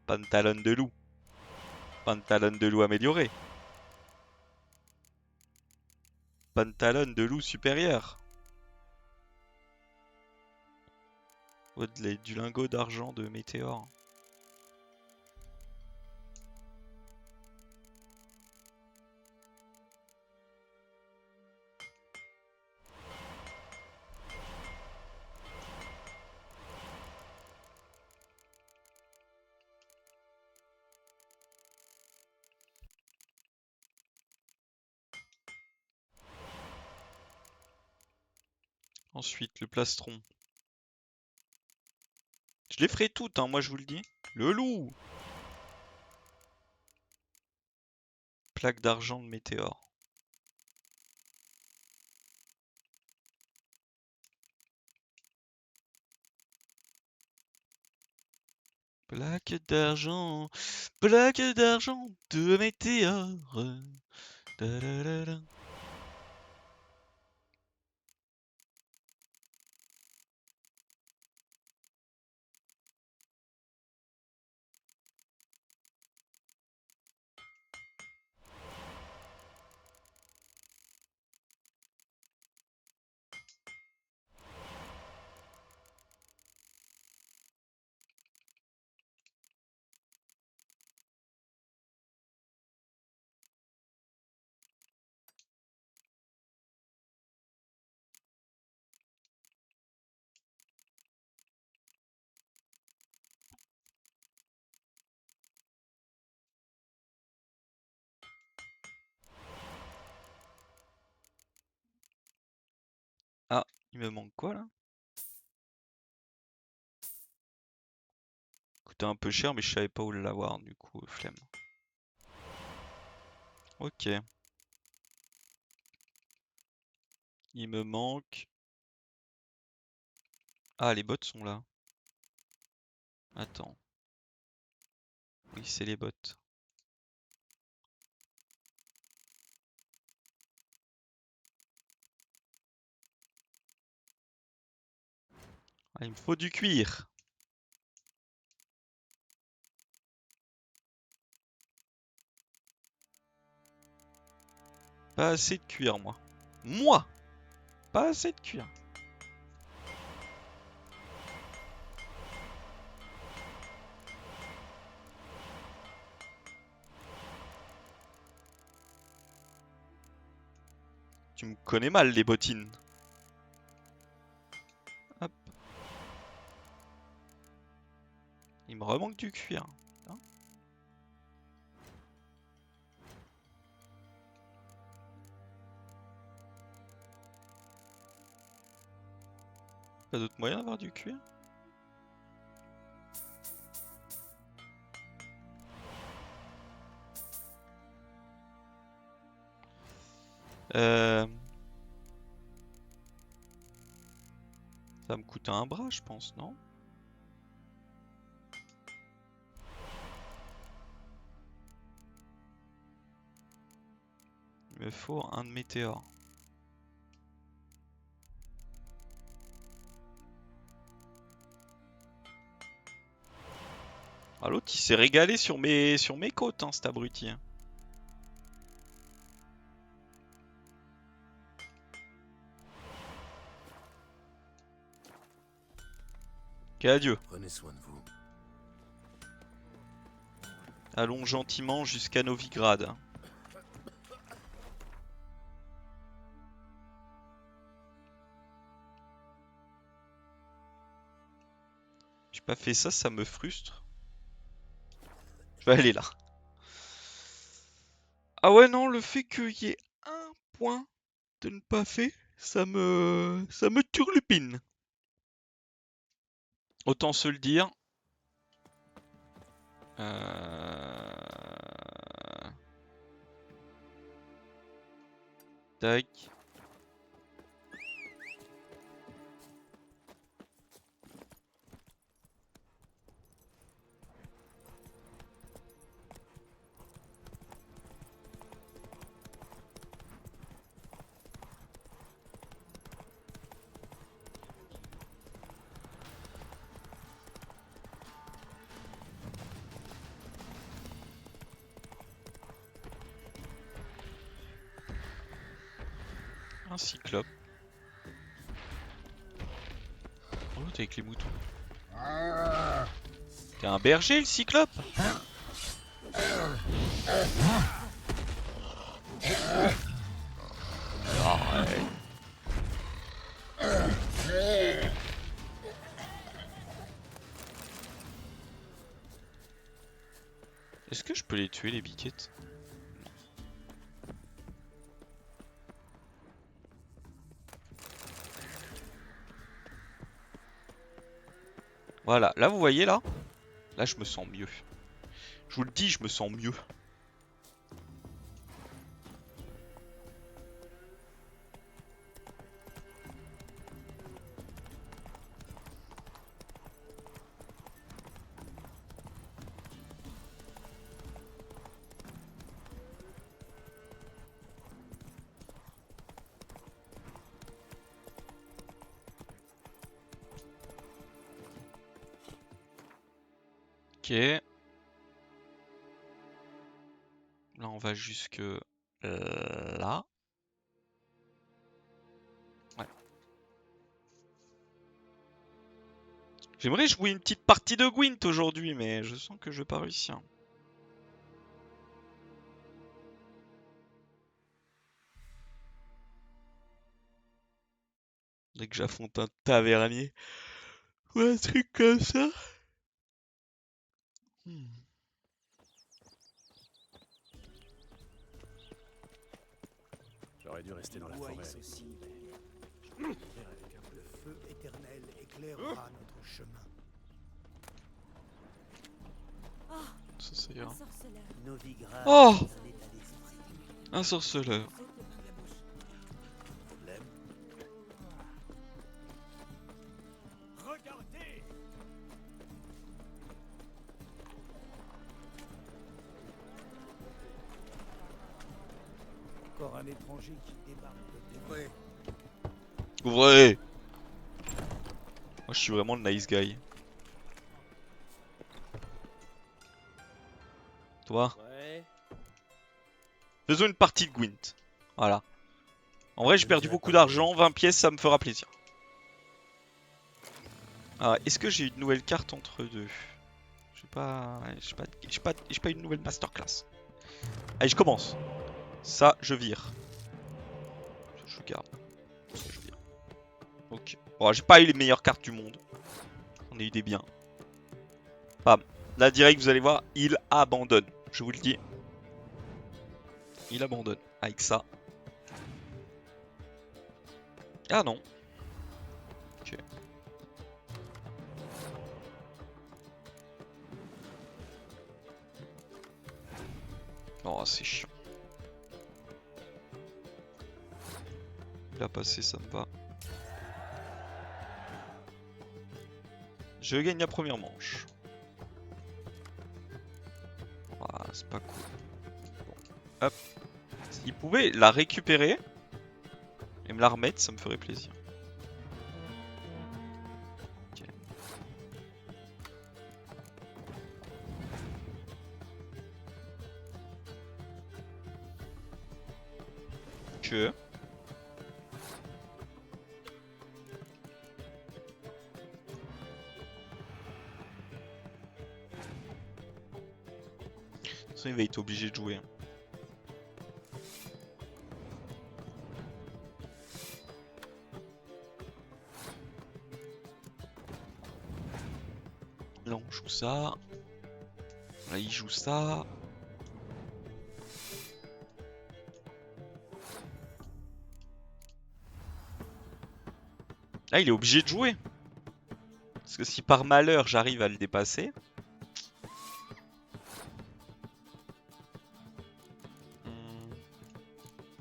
Pantalon de loup. Pantalon de loup amélioré. Pantalon de loup supérieur. Du lingot d'argent de météore. Ensuite, le plastron. Je les ferai toutes, hein, moi je vous le dis. Le loup. Plaque d'argent de météore. Plaque d'argent de météore. Da-da-da-da. Ah, il me manque quoi là? Coûtait un peu cher, mais je savais pas où l'avoir, du coup, flemme. Ok. Il me manque... Ah, les bottes sont là. Attends. Oui, c'est les bottes. Ah, il me faut du cuir. Pas assez de cuir, moi. Moi! Pas assez de cuir. Tu me connais mal, les bottines. Hop. Il me remanque du cuir. Putain. Pas d'autre moyen d'avoir du cuir? Ça me coûte un bras, je pense, non? Il me faut un de météore. Ah, l'autre il s'est régalé sur mes côtes, hein, cet abruti. Ok, adieu. Prenez soin de vous. Allons gentiment jusqu'à Novigrad. J'ai pas fait ça, ça me frustre. Je vais aller là. Ah ouais, non, le fait qu'il y ait un point de ne pas fait, ça me turlupine. Autant se le dire. Tac. Un cyclope. Oh, t'es avec les moutons. T'es un berger, le cyclope? Arrête. Est-ce que je peux les tuer, les biquettes? Voilà, là vous voyez là? Là je me sens mieux. Je vous le dis, je me sens mieux. Ok. Là on va jusque là. Ouais. J'aimerais jouer une petite partie de Gwent aujourd'hui, mais je sens que je vais pas réussir. Dès que j'affronte un tavernier ou un truc comme ça. J'aurais dû rester dans la forêt. Avec le feu éternel éclairera notre chemin. Ça, ça ira. Novigrad, Oh! dans un état d'esprit. Un sorceleur. Problème. Regardez! Encore un étranger qui débarque de Tévré. Ouvrez! Moi je suis vraiment le nice guy. Toi? Ouais. Faisons une partie de Gwent. Voilà. En vrai j'ai perdu beaucoup d'argent, 20 pièces ça me fera plaisir. Alors est-ce que j'ai une nouvelle carte entre deux? J'ai pas une nouvelle masterclass. Allez je commence. Ça je vire. Ça je garde. Ça je vire. Ok. Bon j'ai pas eu les meilleures cartes du monde. J'en ai eu des biens. Bam. Là, direct, vous allez voir, il abandonne. Je vous le dis. Il abandonne. Avec ça. Ah non. Ok. Oh, c'est chiant. Il a passé, ça me va. Je gagne la première manche. Ah, c'est pas cool. Bon. Hop. S'il pouvait la récupérer et me la remettre, ça me ferait plaisir. Ok. Que. De toute façon, il va être obligé de jouer. Là, on joue ça. Là, il joue ça. Là, il est obligé de jouer. Parce que si par malheur, j'arrive à le dépasser...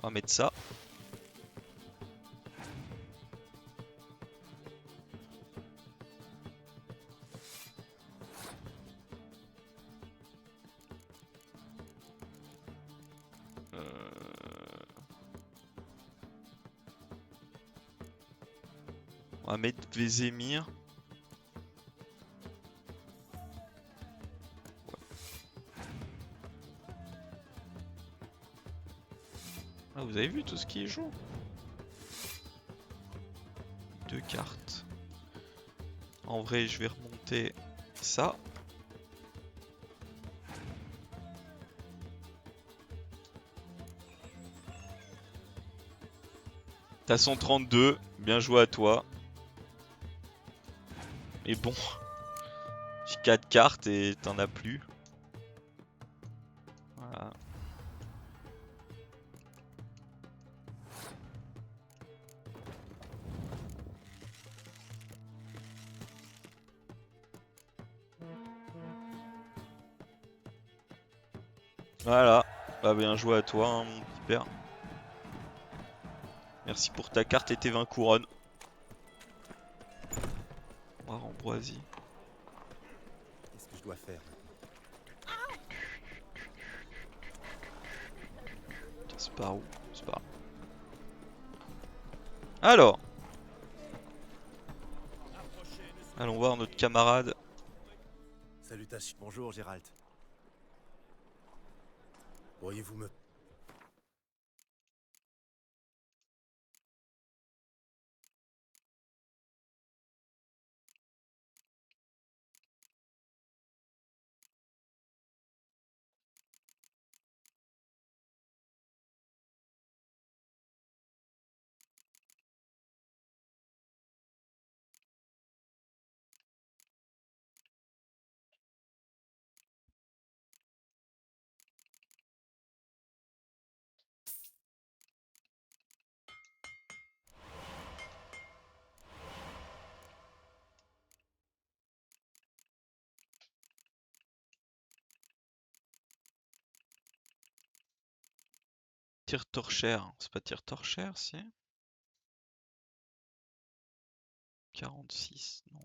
On va mettre ça. On va mettre Vézémir. Ah, vous avez vu tout ce qui joue. 2 cartes. En vrai, je vais remonter ça. T'as 132, bien joué à toi. Mais bon, j'ai 4 cartes et t'en as plus. Voilà. Voilà, bah bien joué à toi, hein, mon petit père. Merci pour ta carte et tes 20 couronnes. Ambroisie. Qu'est-ce que je dois faire? C'est par où? C'est par là. Alors, allons voir notre camarade. Salutations. Bonjour, Gérald. Pourriez-vous me... Tir torchère. C'est pas tir torchère, si? 46, non.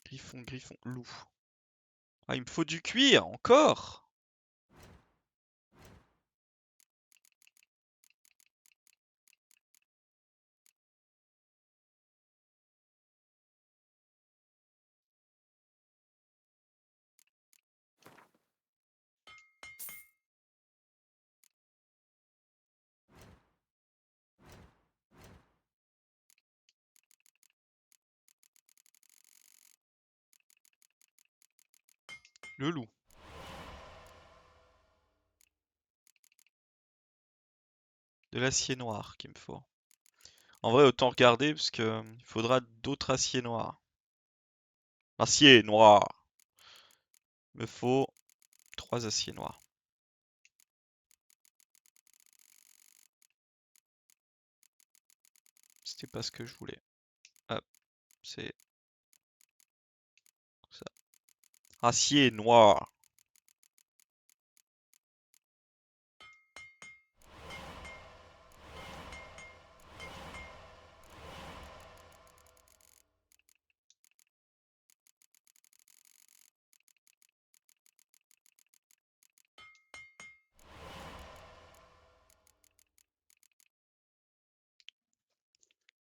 Griffon, griffon, loup. Ah, il me faut du cuir, encore! Le loup. De l'acier noir qu'il me faut. En vrai, autant regarder parce que il faudra d'autres aciers noirs. Acier noir. Il me faut 3 aciers noirs. C'était pas ce que je voulais. Hop, c'est ça. Acier noir.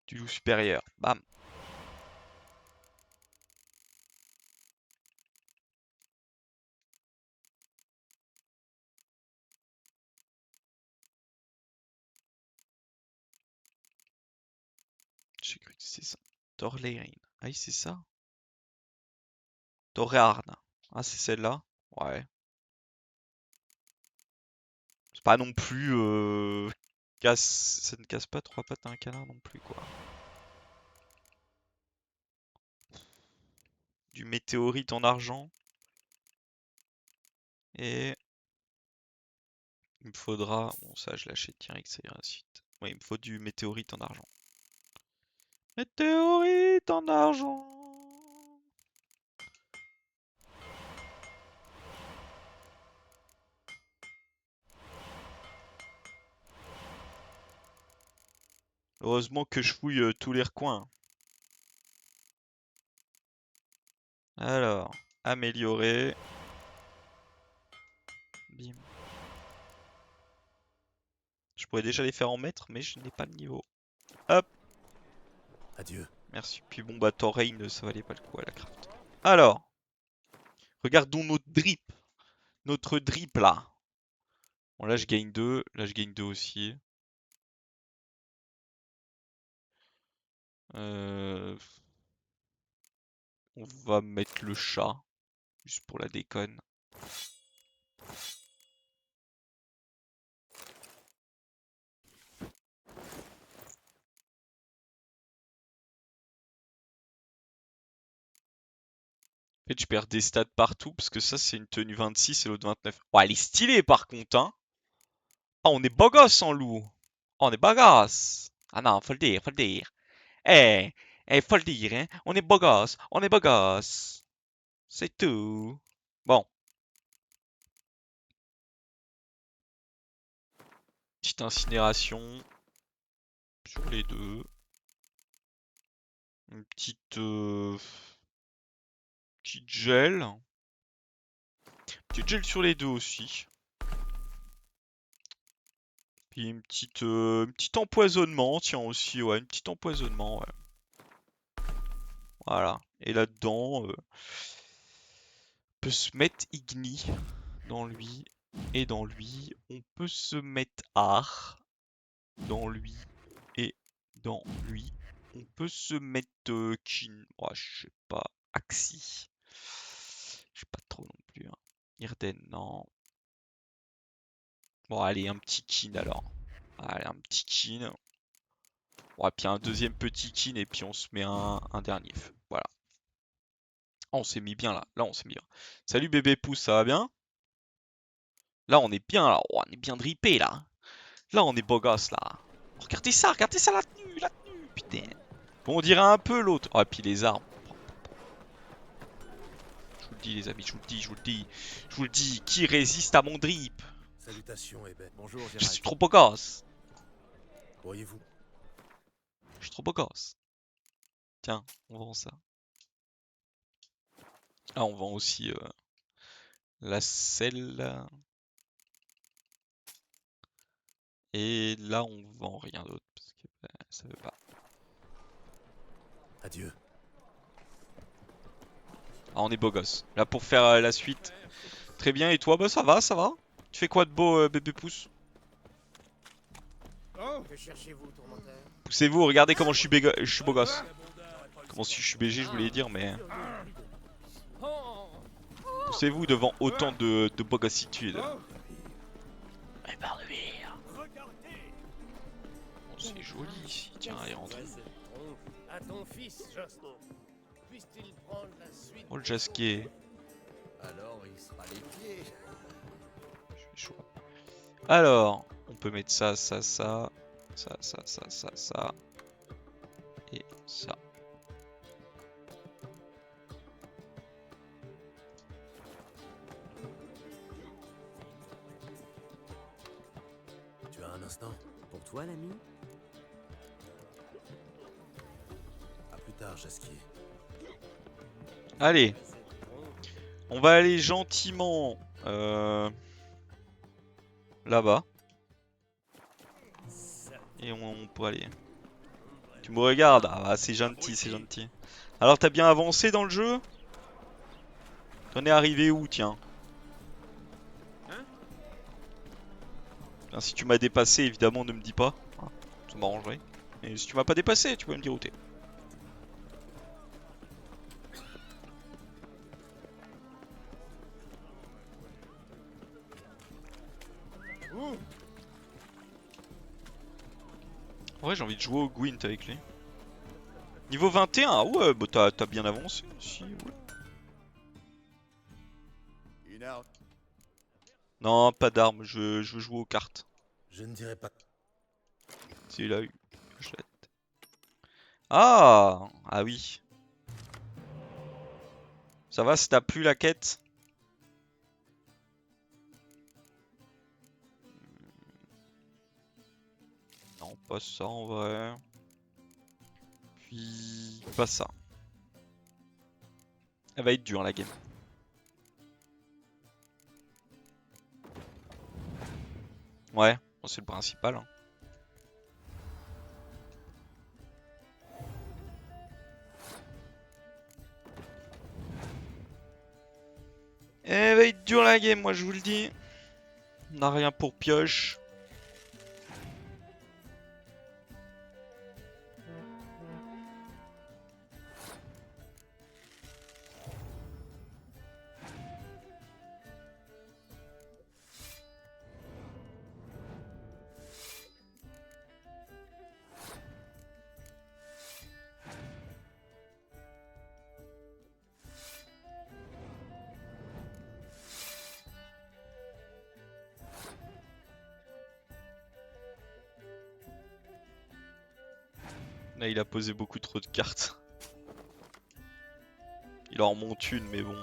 Du loup supérieur. Bam. J'ai cru que c'est ça. Dorlerin. Ah oui, c'est ça. Dorarn. Ah, c'est celle-là? Ouais. C'est pas non plus... Ça ne casse pas 3 pattes à un canard non plus, quoi. Du météorite en argent. Et... il me faudra... Bon, ça, je l'achète direct, ça ira ensuite. Oui, il me faut du météorite en argent. Météorite en argent. Heureusement que je fouille tous les recoins. Alors, améliorer. Bim. Je pourrais déjà les faire en mètres, mais je n'ai pas le niveau. Hop, Adieu. merci. Puis bon, bah, Thorrein, ça valait pas le coup à la craft. Alors, regardons notre drip. Notre drip là. Bon, là, je gagne 2. Là, je gagne 2 aussi. On va mettre le chat. Juste pour la déconne. En fait, je perds des stats partout parce que ça, c'est une tenue 26 et l'autre 29. Oh, elle est stylée par contre, hein. Ah, on est beau gosse en loup. Oh, on est beau gosse. Ah non, faut le dire, faut le dire. Faut le dire, hein. On est beau gosse, on est beau gosse. C'est tout. Bon. Petite incinération sur les deux. Une petite gel. Petite gel sur les deux aussi. Puis une petite petit empoisonnement, tiens aussi, ouais, une petite empoisonnement, ouais. Voilà. Et là-dedans, on peut se mettre Igni dans lui. Et dans lui, on peut se mettre Ar dans lui. Et dans lui, on peut se mettre Kin. Oh, je sais pas. Axi. Je sais pas trop non plus. Hein. Irden, non. Bon, allez, un petit Kin alors. Allez, un petit Kin. Bon, et puis un deuxième petit Kin et puis on se met un dernier feu. Voilà. Oh, on s'est mis bien là. Là, on s'est mis bien. Salut bébé pouce, ça va bien? Là, on est bien là. Oh, on est bien drippé là. Là, on est beau gosse là. Oh, regardez ça la tenue, putain. Bon, on dirait un peu l'autre. Oh, et puis les armes. Je vous le dis, les amis, je vous le dis, je vous le dis. Je vous le dis, qui résiste à mon drip? Salutations, Eben. Bonjour, Je Gérald. suis trop beau gosse. Voyez-vous? Je suis trop beau gosse. Tiens, on vend ça. Ah, on vend aussi la selle. Et là, on vend rien d'autre parce que bah, ça veut pas. Adieu. Ah, on est beau gosse. Là, pour faire la suite. Très bien. Et toi, bah ça va, ça va. Tu fais quoi de beau, bébé pouce? Que cherchez-vous, tourmenteur? Poussez-vous, regardez comment je suis beau gosse. Comment si je suis BG, je voulais dire, mais. Poussez-vous devant autant de beau gossitude. C'est joli ici. Tiens, allez, rentre. À ton fils, Jost. Puisse-t-il prendre la suite? Oh, le jasquet. Alors il sera les pieds. Je fais chaud. Alors, on peut mettre ça, ça, ça. Ça, ça, ça, ça, ça. Et ça. Tu as un instant? Pour toi, l'ami? À plus tard, Jasquier. Allez. On va aller gentiment là-bas. Et on pourrait aller. Tu me regardes? Ah bah, c'est gentil, c'est gentil. Alors t'as bien avancé dans le jeu? T'en es arrivé où, tiens? Si tu m'as dépassé, évidemment, ne me dis pas. Hein, ça m'arrangerait. Mais si tu m'as pas dépassé, tu peux me dire où t'es. En vrai, j'ai envie de jouer au Gwent avec lui. Niveau 21, ah ouais, bah t'as bien avancé. Si, ouais. Non, pas d'armes, je veux jouer aux cartes. Je ne dirais pas. C'est là, clochette. Ah! Ah oui. Ça va si t'as plus la quête? Non, pas ça en vrai. Puis pas ça. Elle va être dure la game. Ouais, bon, c'est le principal. Hein. Elle va être dure la game, moi je vous le dis. On n'a rien pour pioche. Là, il a posé beaucoup trop de cartes. Il en remonte une, mais bon.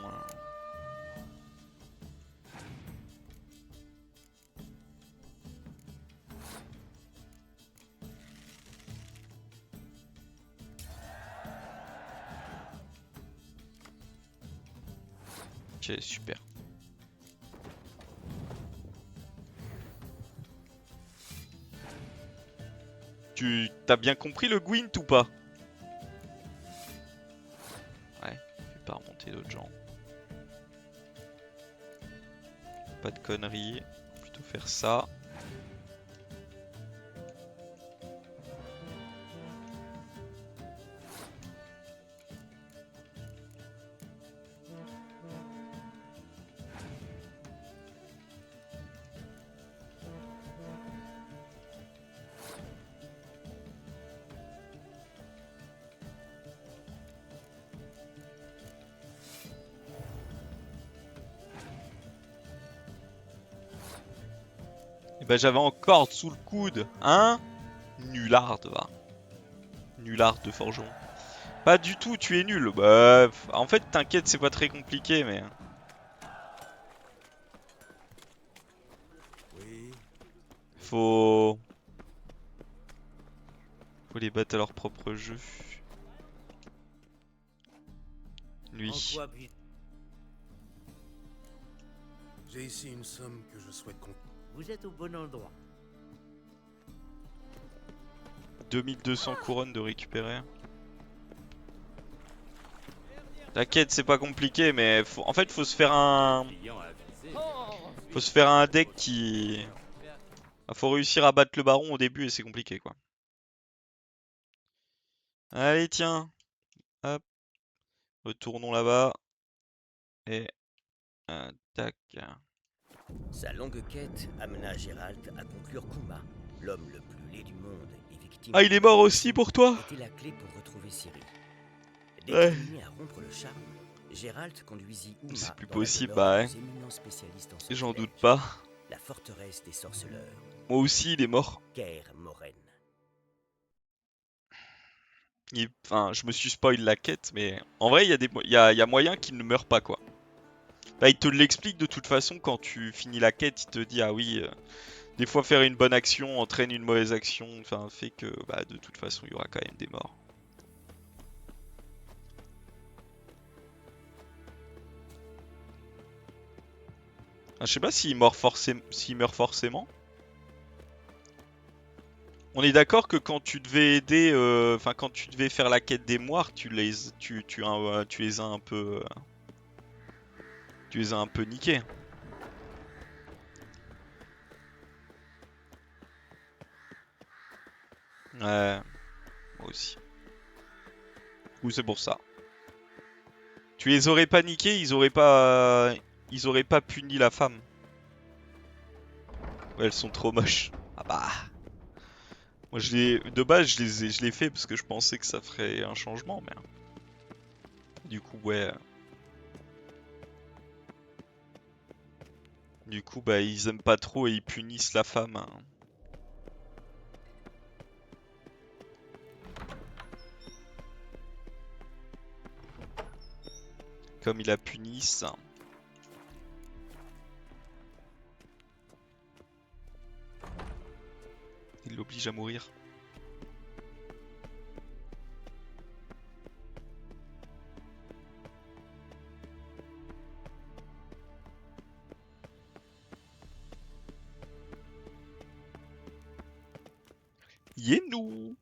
Ok, super. Tu t'as bien compris le Gwent ou pas? Ouais, fais pas remonter d'autres gens. Pas de conneries, plutôt faire ça. Et ben j'avais encore sous le coude, hein? Nullard, va. Nullard de forgeron. Pas du tout, tu es nul. Bah, en fait, t'inquiète, c'est pas très compliqué, mais... Oui. Faut les battre à leur propre jeu. Lui. En quoi puis... J'ai ici une somme que je souhaite qu'on... Vous êtes au bon endroit. 2200 couronnes de récupérer. T'inquiète, c'est pas compliqué, mais en fait, faut se faire un... Faut se faire un deck qui... Faut réussir à battre le baron au début et c'est compliqué, quoi. Allez, tiens. Hop. Retournons là-bas. Et... tac. Sa longue quête amena Geralt à conclure qu'Uma, l'homme le plus laid du monde et victime Ah, il est mort aussi pour toi? était la clé pour retrouver Ciri. Ouais. Déterminé à rompre le charme, Gérald conduisit Uma C'est plus dans la possible, demeure bah des ouais. plus éminents spécialistes en J'en doute sortilège, pas. la forteresse des sorceleurs, Moi aussi, il est mort. Kaer Morhen. Enfin, je me suis spoil la quête, mais en vrai, il y a moyen qu'il ne meure pas, quoi. Bah, il te l'explique de toute façon quand tu finis la quête. Il te dit, ah oui, des fois faire une bonne action entraîne une mauvaise action. Enfin, fait que, bah, de toute façon, il y aura quand même des morts. Ah, je sais pas s'il meurt forcément. On est d'accord que quand tu devais aider, enfin quand tu devais faire la quête des moires, tu les as un peu, tu les as un peu niqués. Ouais, moi aussi. Ou c'est pour ça. Tu les aurais pas niqués, ils auraient pas puni la femme. Ouais, elles sont trop moches. Ah bah. Moi de base je l'ai fait parce que je pensais que ça ferait un changement, mais du coup ouais. Du coup bah ils aiment pas trop et ils punissent la femme, hein. Comme ils la punissent. Ils l'obligent à mourir. Yenou.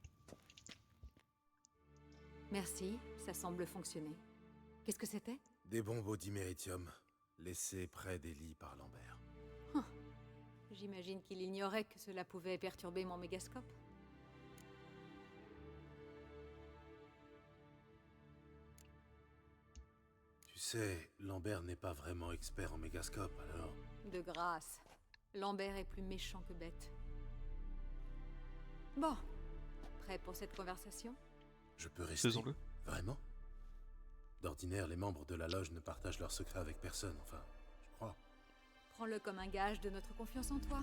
Merci, ça semble fonctionner. Qu'est-ce que c'était? Des bombes d'iméritium, laissés près des lits par Lambert. J'imagine qu'il ignorait que cela pouvait perturber mon mégascope. Tu sais, Lambert n'est pas vraiment expert en mégascope, alors... De grâce. Lambert est plus méchant que bête. Bon. Prêt pour cette conversation? Je peux rester? Faisons-le. Vraiment? D'ordinaire, les membres de la loge ne partagent leurs secrets avec personne, enfin, je crois. Prends-le comme un gage de notre confiance en toi.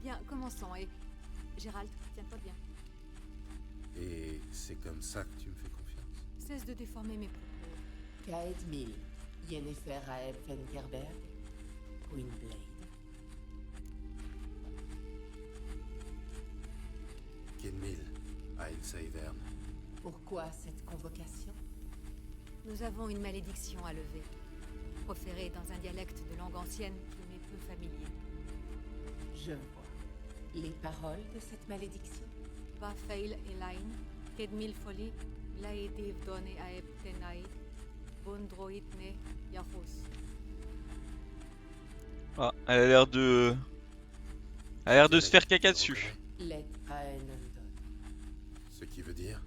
Bien, commençons et... Gérald, tiens-toi bien. Et c'est comme ça que tu me fais confiance? Cesse de déformer mes propos. Kaed Mil, Yennefer Aeb Vengerberg, Gwynblade. Kenmil, Aelsa Iverne. Pourquoi cette convocation? Nous avons une malédiction à lever, proférée dans un dialecte de langue ancienne qui m'est peu familier. Je vois. Les paroles de cette malédiction? Va fail Elain, Kedmil Foli, Laediv Done Aeb Tenai, Bondroitne Yahos. Ah, elle a l'air de... Elle a l'air de se faire caca dessus. Let Aenondon. Ce qui veut dire?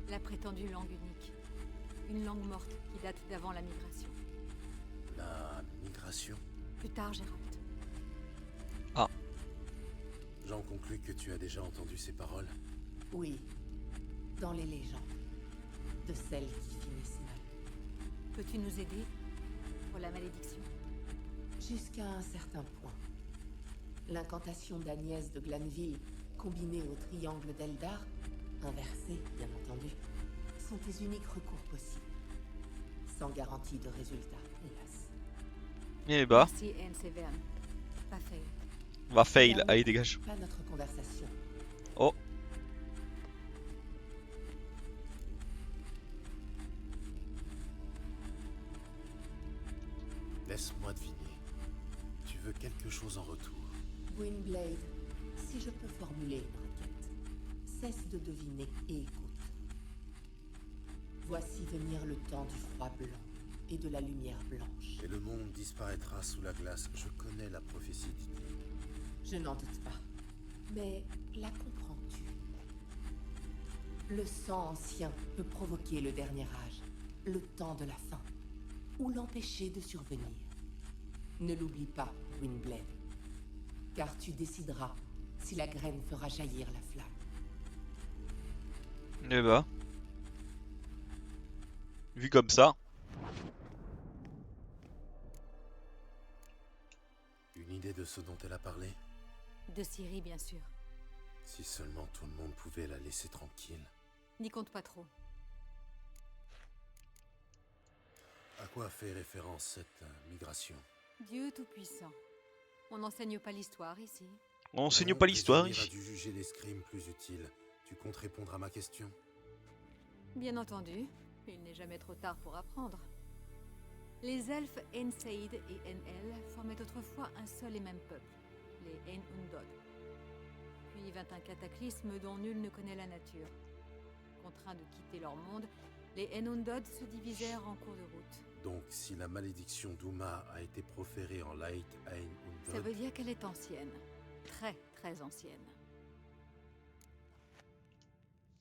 La prétendue langue unique. Une langue morte qui date d'avant la migration. La migration? Plus tard, Gérald. J'en conclus que tu as déjà entendu ces paroles. Oui. Dans les légendes. De celles qui finissent mal. Peux-tu nous aider pour la malédiction? Jusqu'à un certain point. L'incantation d'Agnès de Glanville, combinée au triangle d'Eldar, inversée bien entendu, sont tes uniques recours possibles. Sans garantie de résultat, hélas. Eh bah, Merci, Anne Severn. Pas fail. va fail. Allez, dégage. Pas notre conversation. Oh. Laisse-moi deviner. Tu veux quelque chose en retour? Gwynblade, si je peux formuler une requête, cesse de deviner et écoute. Voici venir le temps du froid blanc et de la lumière blanche. Et le monde disparaîtra sous la glace. Je connais la prophétie d'Igni. Je n'en doute pas. Mais la comprends-tu? Le sang ancien peut provoquer le dernier âge, le temps de la fin, ou l'empêcher de survenir. Ne l'oublie pas, Gwynblade, car tu décideras si la graine fera jaillir la flamme. Eh bah. Vu comme ça. Une idée de ce dont elle a parlé? De Ciri, bien sûr. Si seulement tout le monde pouvait la laisser tranquille. N'y compte pas trop. À quoi fait référence cette migration? Dieu Tout-Puissant. On n'enseigne pas l'histoire ici. On enseigne pas l'histoire Vesemir a ici. dû juger l'escrime plus utile. Tu comptes répondre à ma question? Bien entendu, il n'est jamais trop tard pour apprendre. Les elfes Ainsaid et Enel formaient autrefois un seul et même peuple, les Ain-Undod. Puis vint un cataclysme dont nul ne connaît la nature. Contraints de quitter leur monde, les Ain-Undod se divisèrent en cours de route. Donc, si la malédiction d'Uma a été proférée en Light Ça Ain-Undod, veut dire qu'elle est ancienne. Très, très ancienne.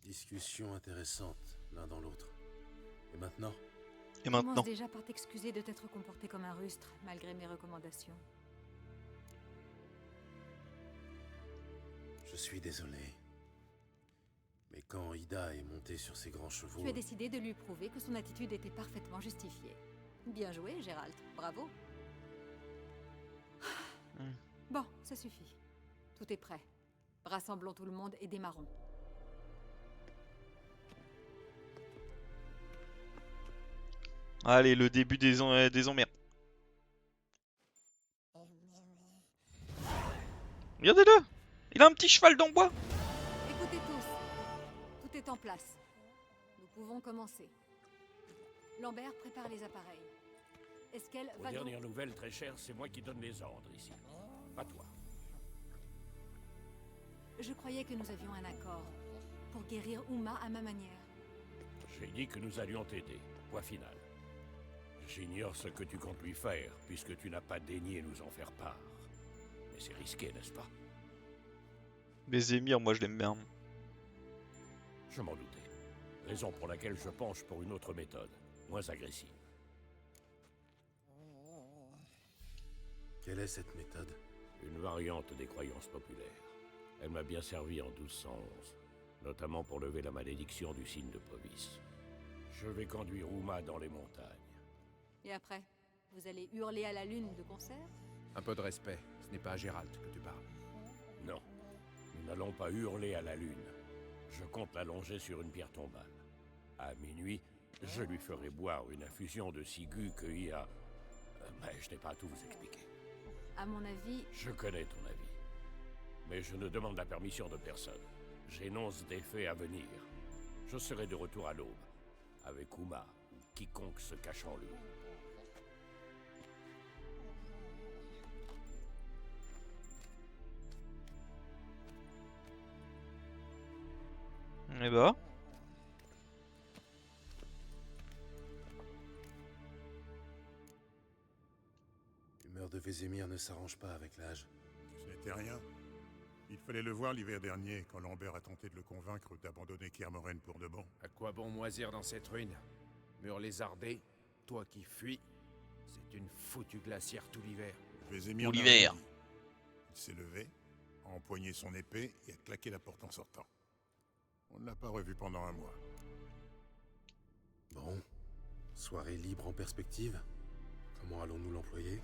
discussion intéressante, l'un dans l'autre. Et maintenant? Et Commence maintenant? déjà par t'excuser de t'être comporté comme un rustre, malgré mes recommandations. Je suis désolé. Mais quand Ida est montée sur ses grands chevaux... Tu as décidé de lui prouver que son attitude était parfaitement justifiée. Bien joué, Gérald. Bravo. Bon, ça suffit. Tout est prêt. Rassemblons tout le monde et démarrons. Allez, le début des emmerdes. Regardez-le! Il a un petit cheval d'embois! Écoutez tous. Tout est en place. Nous pouvons commencer. Lambert prépare les appareils. Esquel Aux va dernières nouvelles, très cher, c'est moi qui donne les ordres ici. Pas toi. Je croyais que nous avions un accord. Pour guérir Uma à ma manière. J'ai dit que nous allions t'aider. Point final. J'ignore ce que tu comptes lui faire, puisque tu n'as pas daigné nous en faire part. Mais c'est risqué, n'est-ce pas? Vesemir, moi je l'aime bien. Je m'en doutais. Raison pour laquelle je penche pour une autre méthode, moins agressive. Quelle est cette méthode? Une variante des croyances populaires. Elle m'a bien servi en 1211, notamment pour lever la malédiction du signe de Provis. Je vais conduire Uma dans les montagnes. Et après, vous allez hurler à la lune de concert? Un peu de respect, ce n'est pas à Gérald que tu parles. Non, nous n'allons pas hurler à la lune. Je compte l'allonger sur une pierre tombale. À minuit, je lui ferai boire une infusion de ciguë cueillie à... mais je n'ai pas à tout vous expliquer. À mon avis, Je connais ton avis. Mais je ne demande la permission de personne. J'énonce des faits à venir. Je serai de retour à l'aube, avec Uma ou quiconque se cache en lui. Eh bah. L'humeur de Vesemir ne s'arrange pas avec l'âge. Ce n'était rien. Il fallait le voir l'hiver dernier, quand Lambert a tenté de le convaincre d'abandonner Kermoren pour de bon. À quoi bon moisir dans cette ruine? Murs lézardés, toi qui fuis, c'est une foutue glacière tout l'hiver. Vesemir Tout n'a l'hiver. rien dit. Il s'est levé, a empoigné son épée et a claqué la porte en sortant. On ne l'a pas revu pendant un mois. Bon. Soirée libre en perspective? Comment allons-nous l'employer?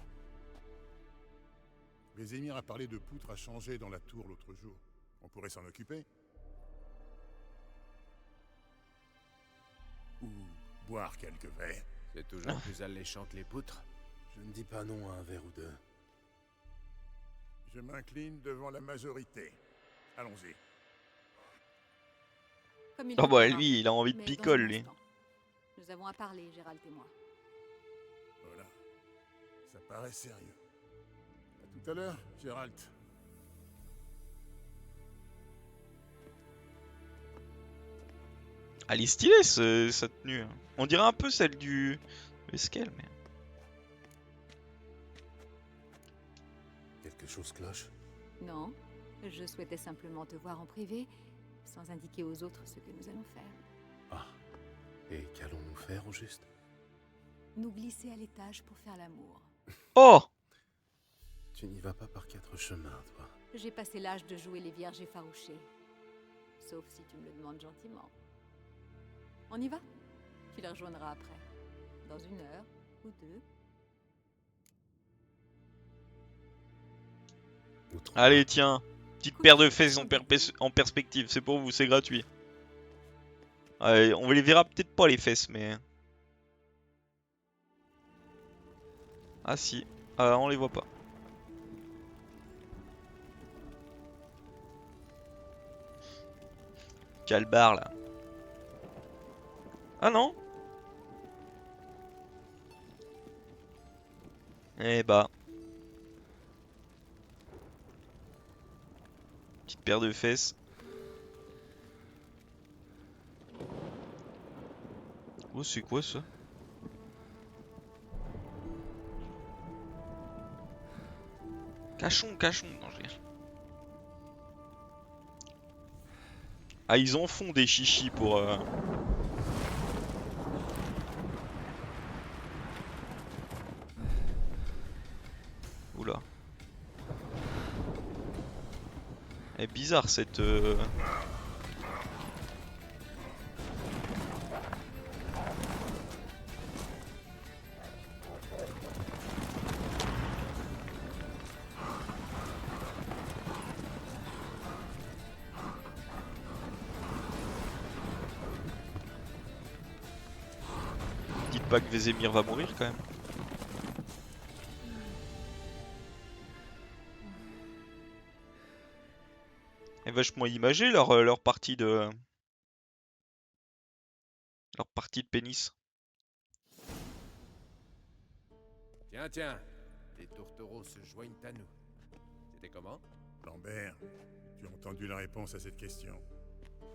Vesemir a parlé de poutres à changer dans la tour l'autre jour. On pourrait s'en occuper. Ou boire quelques verres. C'est toujours plus alléchant que les poutres. Je ne dis pas non à un verre ou deux. Je m'incline devant la majorité. Allons-y. comme il Oh bah voudra. lui, il a envie de Mais dans picole un lui. instant. Nous avons à parler, Gérald et moi. Voilà. Ça paraît sérieux. À tout à l'heure, Gérald. Elle est stylée sa tenue. On dirait un peu celle du Esquel, mais. Quelque chose cloche? Non, je souhaitais simplement te voir en privé, sans indiquer aux autres ce que nous allons faire. Ah. Et qu'allons-nous faire au juste? Nous glisser à l'étage pour faire l'amour. Oh! Tu n'y vas pas par quatre chemins, toi. J'ai passé l'âge de jouer les vierges effarouchées. Sauf si tu me le demandes gentiment. On y va? Tu les rejoindras après. Dans 1 heure ou 2. Ou 3. Allez, tiens. Petite Cool. paire de fesses en perspective. C'est pour vous, c'est gratuit. Allez, on les verra peut-être pas les fesses, mais... Ah si. Ah, on les voit pas. Calbar là. Ah non. Eh bah. Petite paire de fesses. Oh, c'est quoi ça? Cachon, cachon. Non, je rigole. Ah, ils en font des chichis pour... Oula. Elle est bizarre cette... Dites pas que Vézémir va mourir quand même. Et vachement imagé leur partie de... Leur partie de pénis. Tiens, tiens. Les tourtereaux se joignent à nous. C'était comment? Lambert, tu as entendu la réponse à cette question.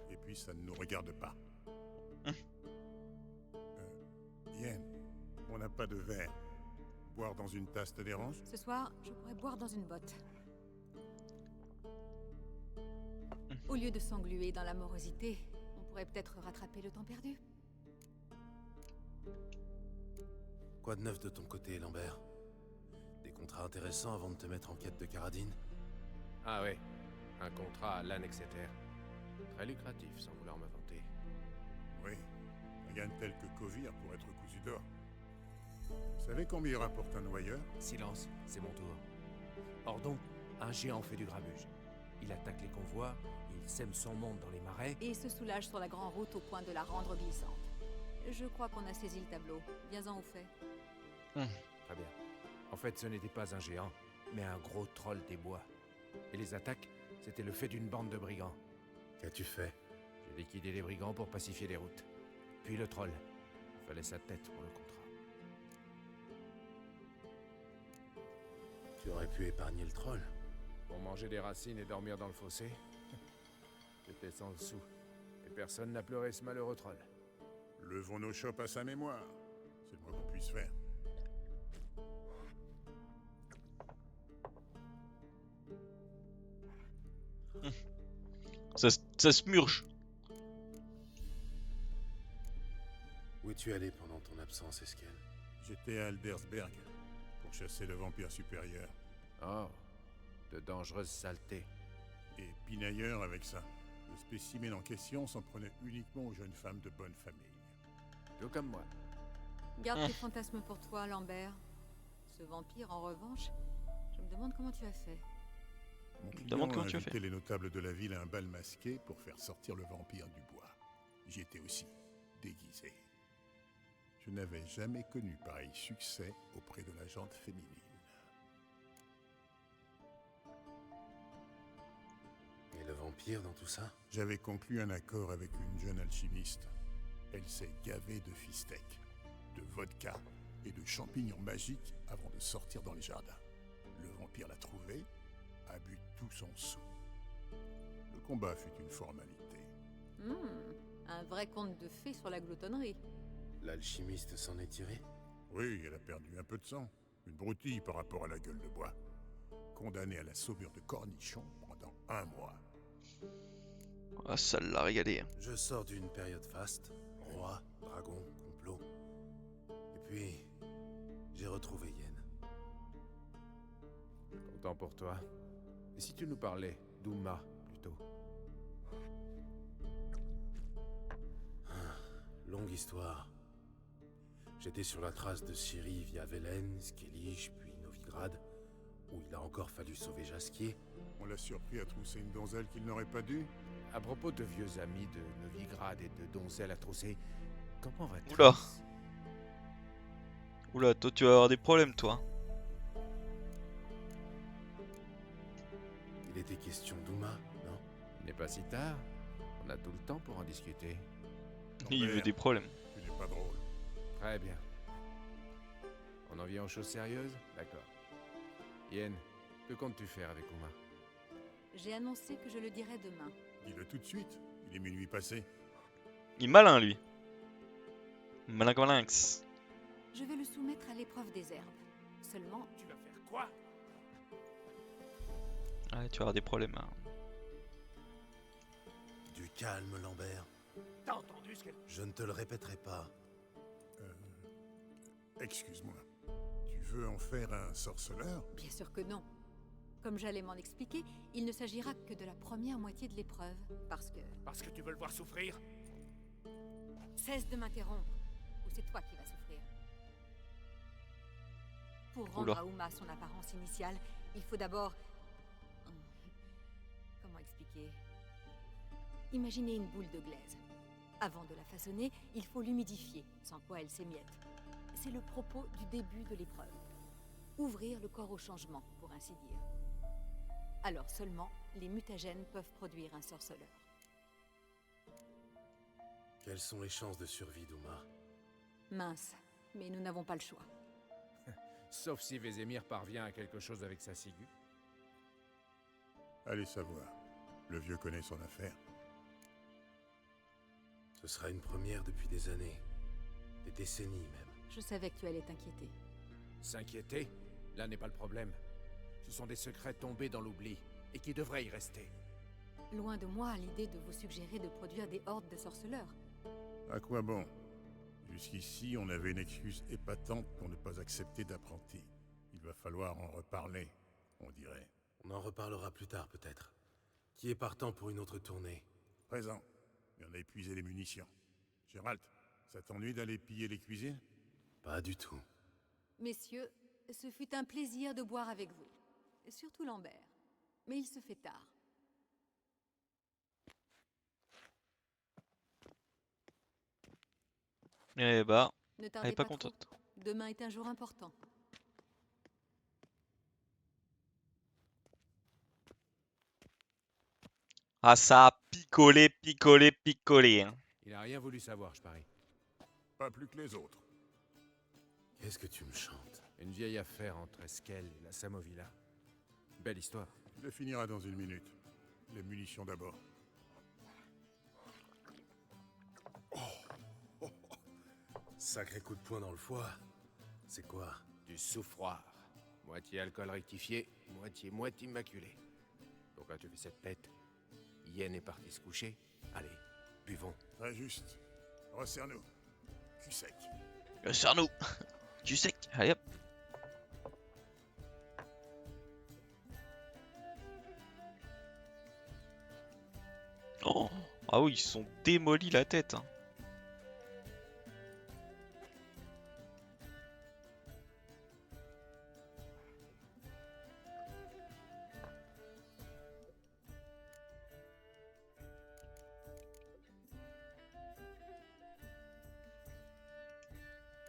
Et puis ça ne nous regarde pas. Yen, on n'a pas de verre. Boire dans une tasse te dérange? Ce soir, je pourrais boire dans une botte. Au lieu de s'engluer dans la morosité, on pourrait peut-être rattraper le temps perdu. Quoi de neuf de ton côté, Lambert? Des contrats intéressants avant de te mettre en quête de Caradine? Ah ouais. Un contrat à l'âne, etc. Très lucratif, sans vouloir me vanter. Oui, rien de tel que Kovir pour être cousu d'or. Vous savez combien il rapporte un noyeur? Silence, c'est mon tour. Ordon, un géant fait du grabuge. Il attaque les convois, il sème son monde dans les marais. Et se soulage sur la grande route au point de la rendre glissante. Je crois qu'on a saisi le tableau. Viens-en au fait. Très bien. En fait, ce n'était pas un géant, mais un gros troll des bois. Et les attaques, c'était le fait d'une bande de brigands. Qu'as-tu fait? J'ai liquidé les brigands pour pacifier les routes. Puis le troll. Il fallait sa tête pour le contrat. Tu aurais pu épargner le troll. Pour manger des racines et dormir dans le fossé, j'étais sans le sou. Et personne n'a pleuré ce malheureux troll. Levons nos chopes à sa mémoire. C'est le moins qu'on puisse faire. Ça se murge. Où es-tu allé pendant ton absence, Eskel? J'étais à Aldersberg pour chasser le vampire supérieur. Oh, de dangereuses saletés. Et pinailleur avec ça. Le spécimen en question s'en prenait uniquement aux jeunes femmes de bonne famille. Tout comme moi. Garde tes fantasmes pour toi, Lambert. Ce vampire, en revanche, je me demande comment tu as fait. Mon client Demande a comment tu as invité fait. les notables de la ville à un bal masqué pour faire sortir le vampire du bois. J'y étais aussi, déguisé. Je n'avais jamais connu pareil succès auprès de la gente féminine. Et le vampire dans tout ça? J'avais conclu un accord avec une jeune alchimiste. Elle s'est gavée de fistek, de vodka et de champignons magiques avant de sortir dans les jardins. Le vampire l'a trouvée, a bu tout son sou. Le combat fut une formalité. Un vrai conte de fées sur la gloutonnerie. L'alchimiste s'en est tiré? Oui, elle a perdu un peu de sang. Une broutille par rapport à la gueule de bois. Condamnée à la saumure de cornichons pendant 1 mois. Ah, ça l'a régalé. Je sors d'une période faste. Roi, dragon, complot. Et puis, j'ai retrouvé Yen. Content pour toi. Et si tu nous parlais d'Uma, plutôt? Longue histoire. J'étais sur la trace de Ciri via Velen, Skellige, puis Novigrad, où il a encore fallu sauver Jaskier. On l'a surpris à trousser une donzelle qu'il n'aurait pas dû. À propos de vieux amis de Novigrad et de donzelles à trousser, comment va-t-il? Oula. Oula, toi tu vas avoir des problèmes toi. Il était question d'Uma, non? Il n'est pas si tard. On a tout le temps pour en discuter. Il veut des problèmes. Tu n'es pas drôle. Très bien. On en vient aux choses sérieuses? D'accord. Yen, que comptes-tu faire avec Uma? J'ai annoncé que je le dirais demain. Dis-le tout de suite. Il est minuit passé. Il est malin lui. Malin comme un lynx. Je vais le soumettre à l'épreuve des herbes. Seulement, Tu vas faire quoi? Ouais, tu vas avoir des problèmes. Hein. Du calme, Lambert. T'as entendu ce qu'elle... Je ne te le répéterai pas. Excuse-moi. Tu veux en faire un sorceleur? bien sûr que non. Comme j'allais m'en expliquer, il ne s'agira que de la première moitié de l'épreuve, parce que... Parce que tu veux le voir souffrir? Cesse de m'interrompre, ou c'est toi qui vas souffrir. Pour rendre Oula. à Uma son apparence initiale, il faut d'abord... Comment expliquer? Imaginez une boule de glaise. Avant de la façonner, il faut l'humidifier, sans quoi elle s'émiette. C'est le propos du début de l'épreuve. Ouvrir le corps au changement, pour ainsi dire. Alors seulement, les mutagènes peuvent produire un sorceleur. Quelles sont les chances de survie d'Uma? Mince, mais nous n'avons pas le choix. Sauf si Vézémir parvient à quelque chose avec sa ciguë. Allez savoir. Le vieux connaît son affaire. Ce sera une première depuis des années. Des décennies même. Je savais que tu allais t'inquiéter. S'inquiéter? Là n'est pas le problème. Ce sont des secrets tombés dans l'oubli, et qui devraient y rester. Loin de moi l'idée de vous suggérer de produire des hordes de sorceleurs. À quoi bon? Jusqu'ici, on avait une excuse épatante pour ne pas accepter d'apprentis. Il va falloir en reparler, on dirait. On en reparlera plus tard peut-être. Qui est partant pour une autre tournée? Présent. Mais on a épuisé les munitions. Gérald, ça t'ennuie d'aller piller les cuisines? Pas du tout. Messieurs, ce fut un plaisir de boire avec vous. Surtout Lambert. Mais il se fait tard. Eh bah, Ne elle tardez est pas trop. contente. Demain est un jour important. Ah ça a picolé, picolé, picolé. Hein. Il a rien voulu savoir, je parie. Pas plus que les autres. Qu'est-ce que tu me chantes? Une vieille affaire entre Eskel et la Samovilla. Belle histoire. Je finirai dans une minute. Les munitions d'abord. Sacré coup de poing dans le foie. C'est quoi? Du soufroir. Moitié alcool rectifié, moitié immaculé. Pourquoi tu fais cette tête? Yen est parti se coucher. Allez, buvons. Très juste. Resserre-nous. Cul sec. Sers-nous. Tu sais. Allez hop. Oh. Ah oui, ils se sont démolis la tête. Hein.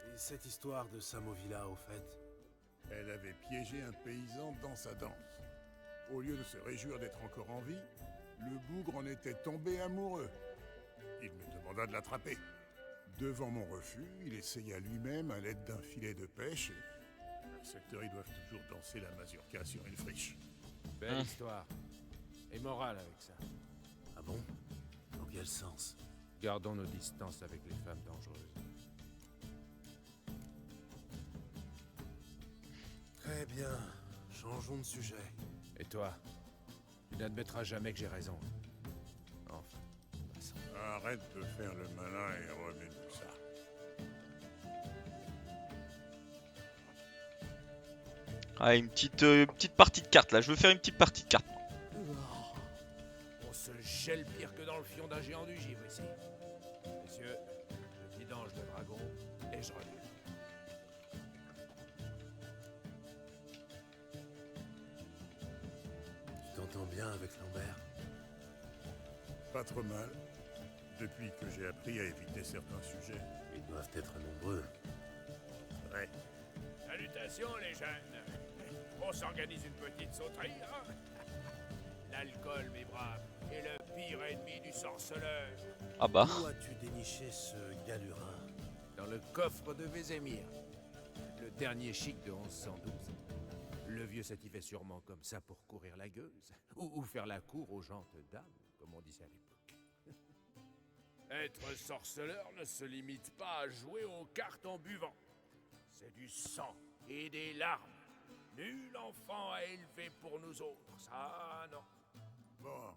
Et cette histoire de Samovilla, au fait? Elle avait piégé un paysan dans sa danse. Au lieu de se réjouir d'être encore en vie, le bougre en était tombé amoureux. Il me demanda de l'attraper. Devant mon refus, il essaya lui-même à l'aide d'un filet de pêche. Les acteurs, ils doivent toujours danser la mazurka sur une friche. Belle histoire. Et morale avec ça. Ah bon? Dans quel sens? Gardons nos distances avec les femmes dangereuses. Très bien. Changeons de sujet. Et toi? Tu n'admettras jamais que j'ai raison. Enfin, passons. Arrête de faire le malin et remets tout ça. Ah, une petite partie de cartes là. Je veux faire une petite partie de cartes. On se gèle pire que dans le fion d'un géant du givre ici. Messieurs, je bien avec Lambert? Pas trop mal. Depuis que j'ai appris à éviter certains sujets. Ils doivent être nombreux. Ouais. Salutations les jeunes. On s'organise une petite sauterie, hein? L'alcool, mes braves, est le pire ennemi du sorceleur. Ah bah. Où as-tu déniché ce galurin? Dans le coffre de Vézémir. Le dernier chic de 1112. Le vieux s'est y fait sûrement comme ça pour courir la gueuse. Ou faire la cour aux gentes dames, comme on disait à l'époque. Être sorceleur ne se limite pas à jouer aux cartes en buvant. C'est du sang et des larmes. Nul enfant à élever pour nous autres, ça non. Bon.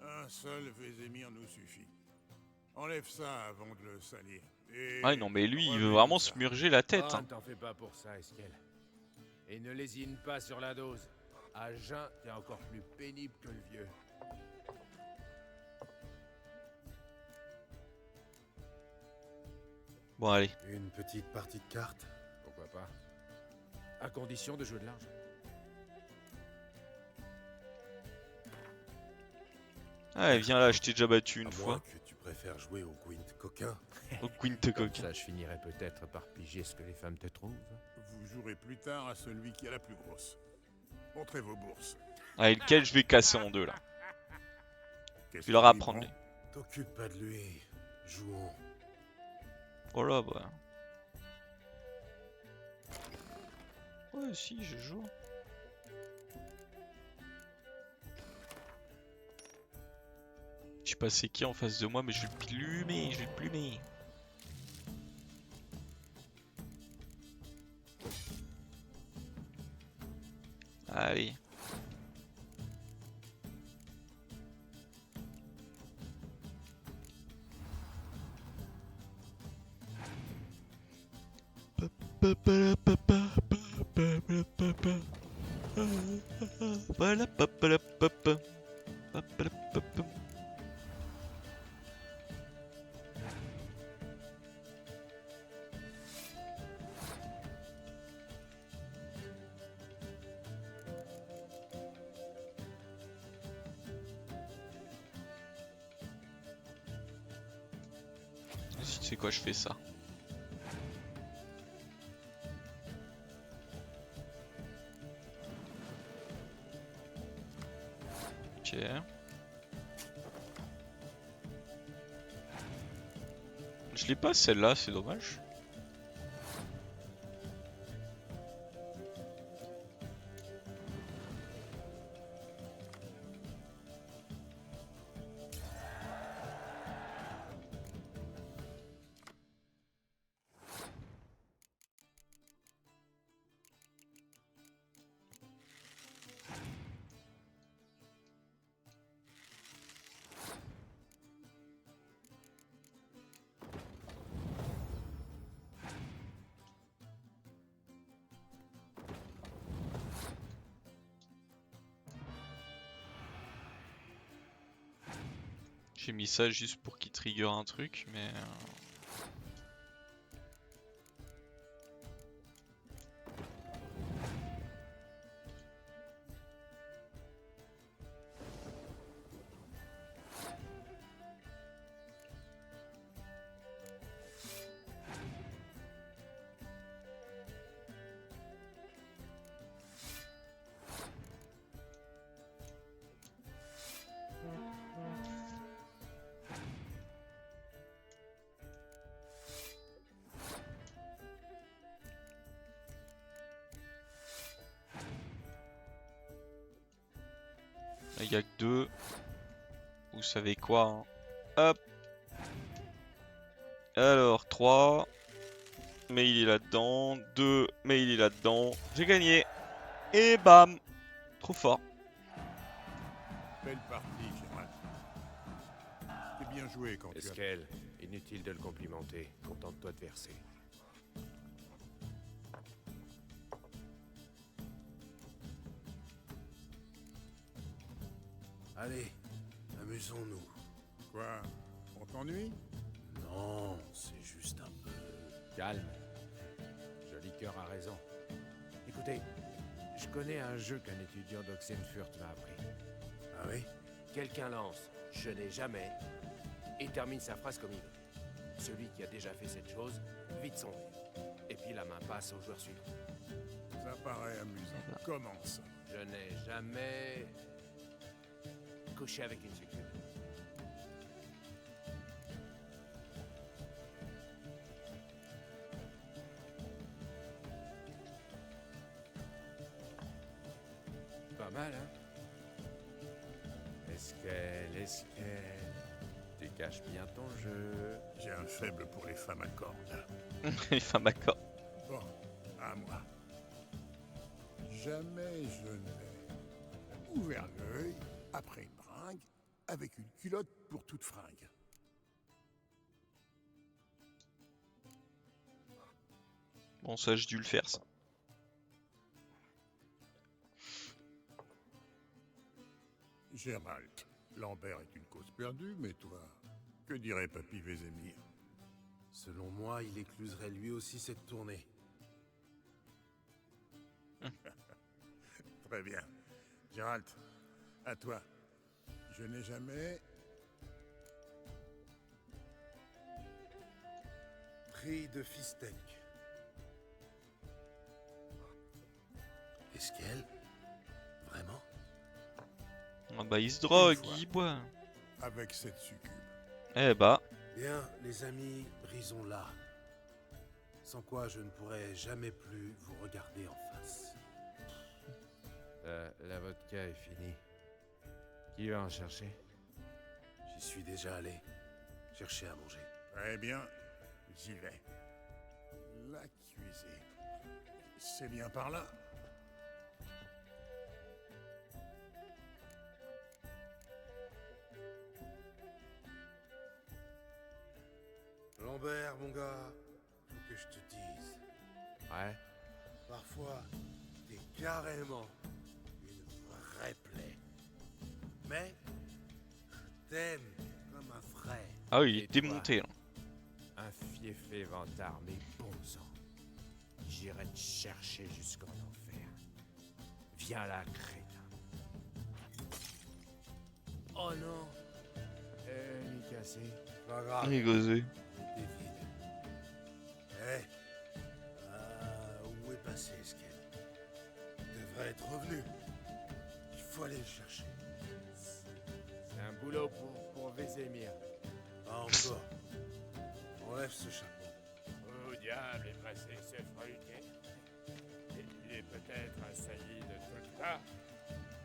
Un seul Vézémir nous suffit. Enlève ça avant de le salir. Et Ah non, mais lui, il veut remets vraiment tout se ça. murger la tête. Ah, Hein. ne t'en fais pas pour ça, Eskel. Et ne lésine pas sur la dose. À jeun, t'es encore plus pénible que le vieux. Bon, allez. Une petite partie de cartes? Pourquoi pas? À condition de jouer de l'argent. Allez, viens là, je t'ai déjà battu une À fois. moins que tu préfères jouer au Gwent coquin. Au Queen de Comme coq. ça, je finirai peut-être par piger ce que les femmes te trouvent. Vous jouerez plus tard à celui qui a la plus grosse. Montrez vos bourses. Allez, lequel je vais casser en deux là. Qu'est-ce Je vais leur qu'il y apprendre. prend? T'occupe pas de lui. Jouons. Oh là, bah. Ouais, si, je joue. Je sais pas c'est qui en face de moi, mais je vais le plumer, je vais le plumer. Allez. Si tu sais quoi, je fais ça. Ok. Je l'ai pas celle-là, c'est dommage. J'ai mis ça juste pour qu'il trigger un truc, mais... Il y a que deux. Vous savez quoi, hein. Hop. Alors, 3. Mais il est là-dedans. 2. Mais il est là-dedans. J'ai gagné. Et bam. Trop fort. Belle partie, Gérald. C'est bien joué quand tu as... Eskel, inutile de le complimenter. Contente-toi de verser. Allez, amusons-nous. Quoi? On t'ennuie? Non, c'est juste un peu... Calme. Joli cœur a raison. Écoutez, Je connais un jeu qu'un étudiant d'Oxenfurt m'a appris. Ah oui? Quelqu'un lance « Je n'ai jamais » et termine sa phrase comme il veut. Celui qui a déjà fait cette chose vide son dé. Et puis la main passe au joueur suivant. Ça paraît amusant. Commence. Je n'ai jamais couché avec une succube. Pas mal, hein? Est-ce qu'elle... Tu caches bien ton jeu. J'ai un faible pour les femmes à cornes. Les femmes à corps. Bon, à moi. Jamais je n'ai ouvert l'œil après une bringue avec une culotte pour toute fringue. Bon, ça, j'ai dû le faire, ça. Gérald, Lambert est une cause perdue, mais toi, que dirait Papy Vézémir? Selon moi, il écluserait lui aussi cette tournée. Très bien. Gérald, à toi. Je n'ai jamais... Prix de Fistec. Est-ce qu'elle? Vraiment? Ah bah, il se drogue, Une fois. il boit. avec cette succube. Eh bah, Bien, les amis, brisons là. Sans quoi je ne pourrai jamais plus vous regarder en face. La vodka est finie. Qui va en chercher? J'y suis déjà allé. Chercher à manger. Très bien, j'y vais. La cuisine. C'est bien par là. Lambert, mon gars, faut que je te dise. Ouais. Parfois, t'es carrément une vraie plaie. Mais, je t'aime comme un frère. ah oui, il Et est démonté, là. Un fiefé vantard, mais bon sang. J'irai te chercher jusqu'en enfer. Viens là, crétin. Oh non. Il est cassé. Pas grave, Il est gosé. t'es vide. Eh, où est passé Eskel? Il devrait être revenu. Il faut aller le chercher. C'est un boulot pour Vézémir. Pas encore. Enlève ce chapeau. Au diable est passé ce fruité. Il est peut-être assailli de tout ça.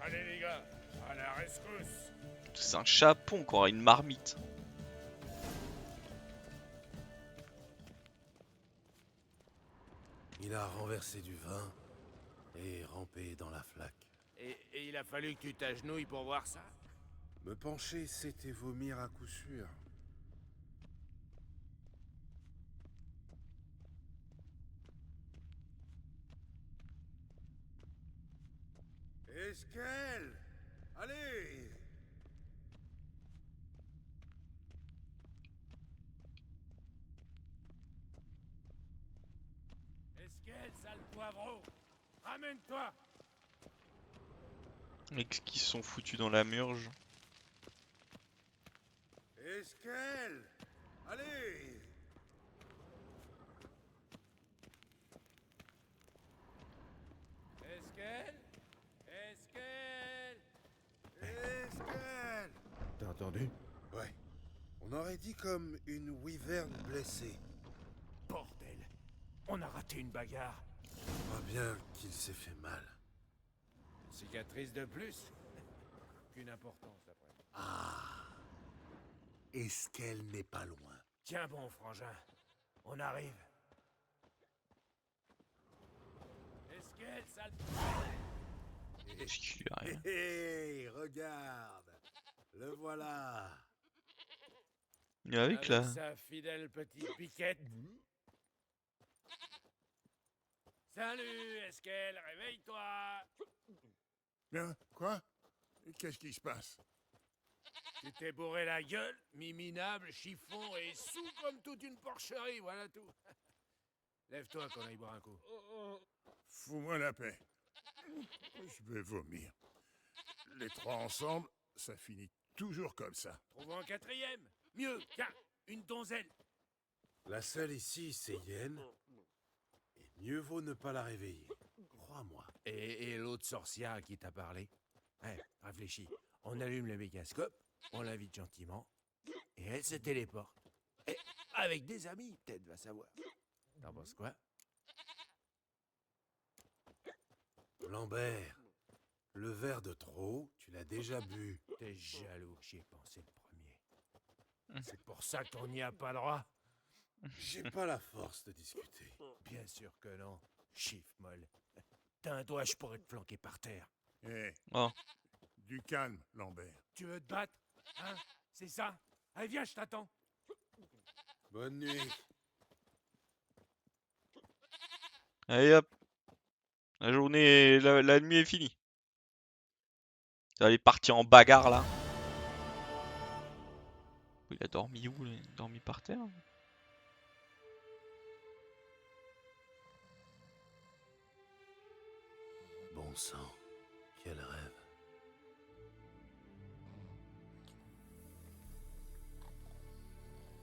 Allez les gars, à la rescousse. C'est un chapon, quoi, une marmite. Il a renversé du vin et rampé dans la flaque. Et il a fallu que tu t'agenouilles pour voir ça? Me pencher, c'était vomir à coup sûr. Eskel! Allez! Esquelle, sale poivreau. Ramène-toi. Les qui se sont foutus dans la murge. Eskel! Allez! Esquel? Esquel? Eskel! T'as entendu? Ouais. On aurait dit comme une wyverne blessée. Bordel! On a raté une bagarre. On voit bien qu'il s'est fait mal. Une cicatrice de plus? Aucune importance après. Ah! Eskel n'est pas loin. Tiens bon, frangin. On arrive. Esquel, sale... Qu'est-ce qu'il a rien. Hé, regarde! Le voilà! Il est avec là. sa fidèle petite piquette. Salut, Esquel, réveille-toi! Bien, quoi? Qu'est-ce qui se passe? Tu t'es bourré la gueule, mi-minable, chiffon et sous comme toute une porcherie, voilà tout. Lève-toi qu'on aille boire un coup. Fous-moi la paix. Je vais vomir. Les trois ensemble, ça finit toujours comme ça. Trouvons un quatrième. Mieux, tiens, une donzelle. La seule ici, c'est Yen. Et mieux vaut ne pas la réveiller. Crois-moi. Et l'autre sorcière à qui t'a parlé? Réfléchis. On allume le mégascope, on l'invite gentiment, et elle se téléporte. Et avec des amis, peut-être, va savoir. T'en penses quoi? Lambert, le verre de trop, tu l'as déjà bu. T'es jaloux que j'y ai pensé le premier. C'est pour ça qu'on n'y a pas droit? J'ai pas la force de discuter. Bien sûr que non. Chiffre molle. T'as un doigt, je pourrais te flanquer par terre. Eh, Oh. du calme, Lambert. Tu veux te battre? Hein? C'est ça? Allez, viens, je t'attends. Bonne nuit. Allez hop. La journée, la nuit est finie. Ça allait partir en bagarre là. Il a dormi où là? Il a dormi par terre? Bon sang, quel rêve.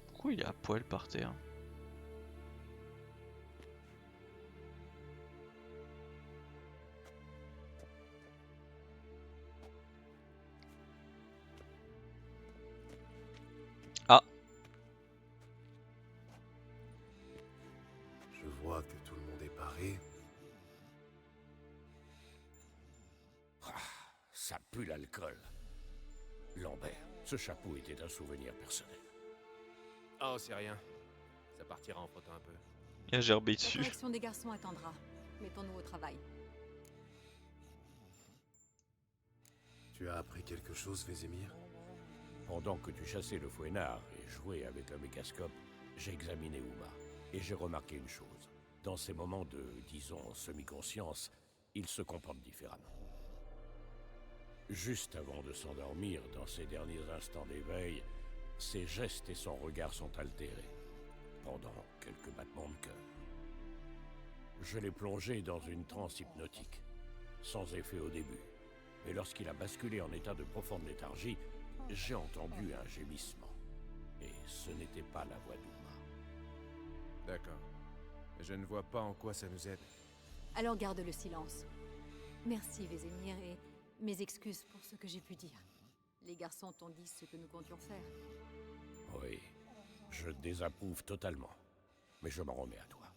Pourquoi il est à poil par terre? Ah. Je vois que tout le monde est paré. Ça pue l'alcool. Lambert, ce chapeau était un souvenir personnel. Oh, c'est rien. Ça partira en frottant un peu. Il a gerbé La dessus. correction des garçons attendra. Mettons-nous au travail. Tu as appris quelque chose, Vézémir? Pendant que tu chassais le fouettard et jouais avec un mégascope, j'ai examiné Uma. Et j'ai remarqué une chose. Dans ces moments de, disons, semi-conscience, il se comporte différemment. Juste avant de s'endormir, dans ses derniers instants d'éveil, ses gestes et son regard sont altérés, pendant quelques battements de cœur. Je l'ai plongé dans une transe hypnotique, sans effet au début. Mais lorsqu'il a basculé en état de profonde léthargie, j'ai entendu un gémissement. Et ce n'était pas la voix d'Uma. D'accord. Je ne vois pas en quoi ça nous aide. Alors garde le silence. Merci, Vézémir, et mes excuses pour ce que j'ai pu dire. Les garçons t'ont dit ce que nous comptions faire. Oui, je désapprouve totalement. Mais je m'en remets à toi.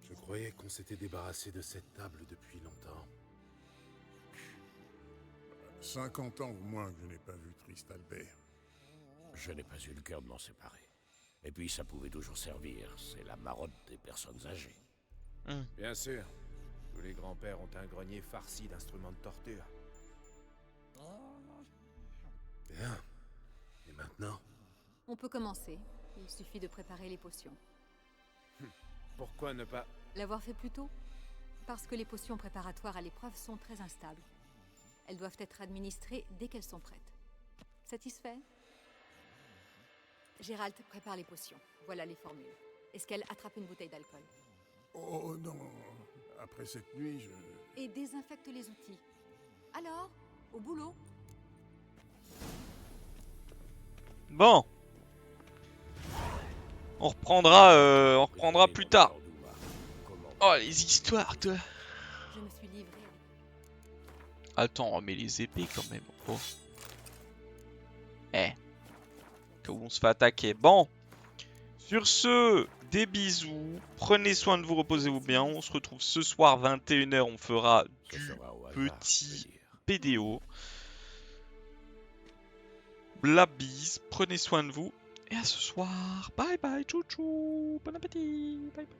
Je croyais qu'on s'était débarrassé de cette table depuis longtemps. 50 ans au moins que je n'ai pas vu Triste Albert. Je n'ai pas eu le cœur de m'en séparer. Et puis ça pouvait toujours servir, c'est la marotte des personnes âgées. Bien sûr. Tous les grands-pères ont un grenier farci d'instruments de torture. Bien. Et maintenant? On peut commencer. Il suffit de préparer les potions. Pourquoi ne pas... L'avoir fait plus tôt? Parce que les potions préparatoires à l'épreuve sont très instables. Elles doivent être administrées dès qu'elles sont prêtes. Satisfait? Gérald prépare les potions. Voilà les formules. Est-ce qu'elle attrape une bouteille d'alcool? Oh non, après cette nuit, je... Et désinfecte les outils. Alors, au boulot. Bon. On reprendra plus tard. Oh, les histoires, toi. Je me suis livrée. Attends, on remet les épées quand même. Oh. Eh. Que on se fait attaquer. Bon. Sur ce, des bisous. Prenez soin de vous, reposez-vous bien. On se retrouve ce soir 21h. On fera du petit PDO. La bise. Prenez soin de vous. Et à ce soir. Bye bye. Tchou tchou. Bon appétit. Bye bye.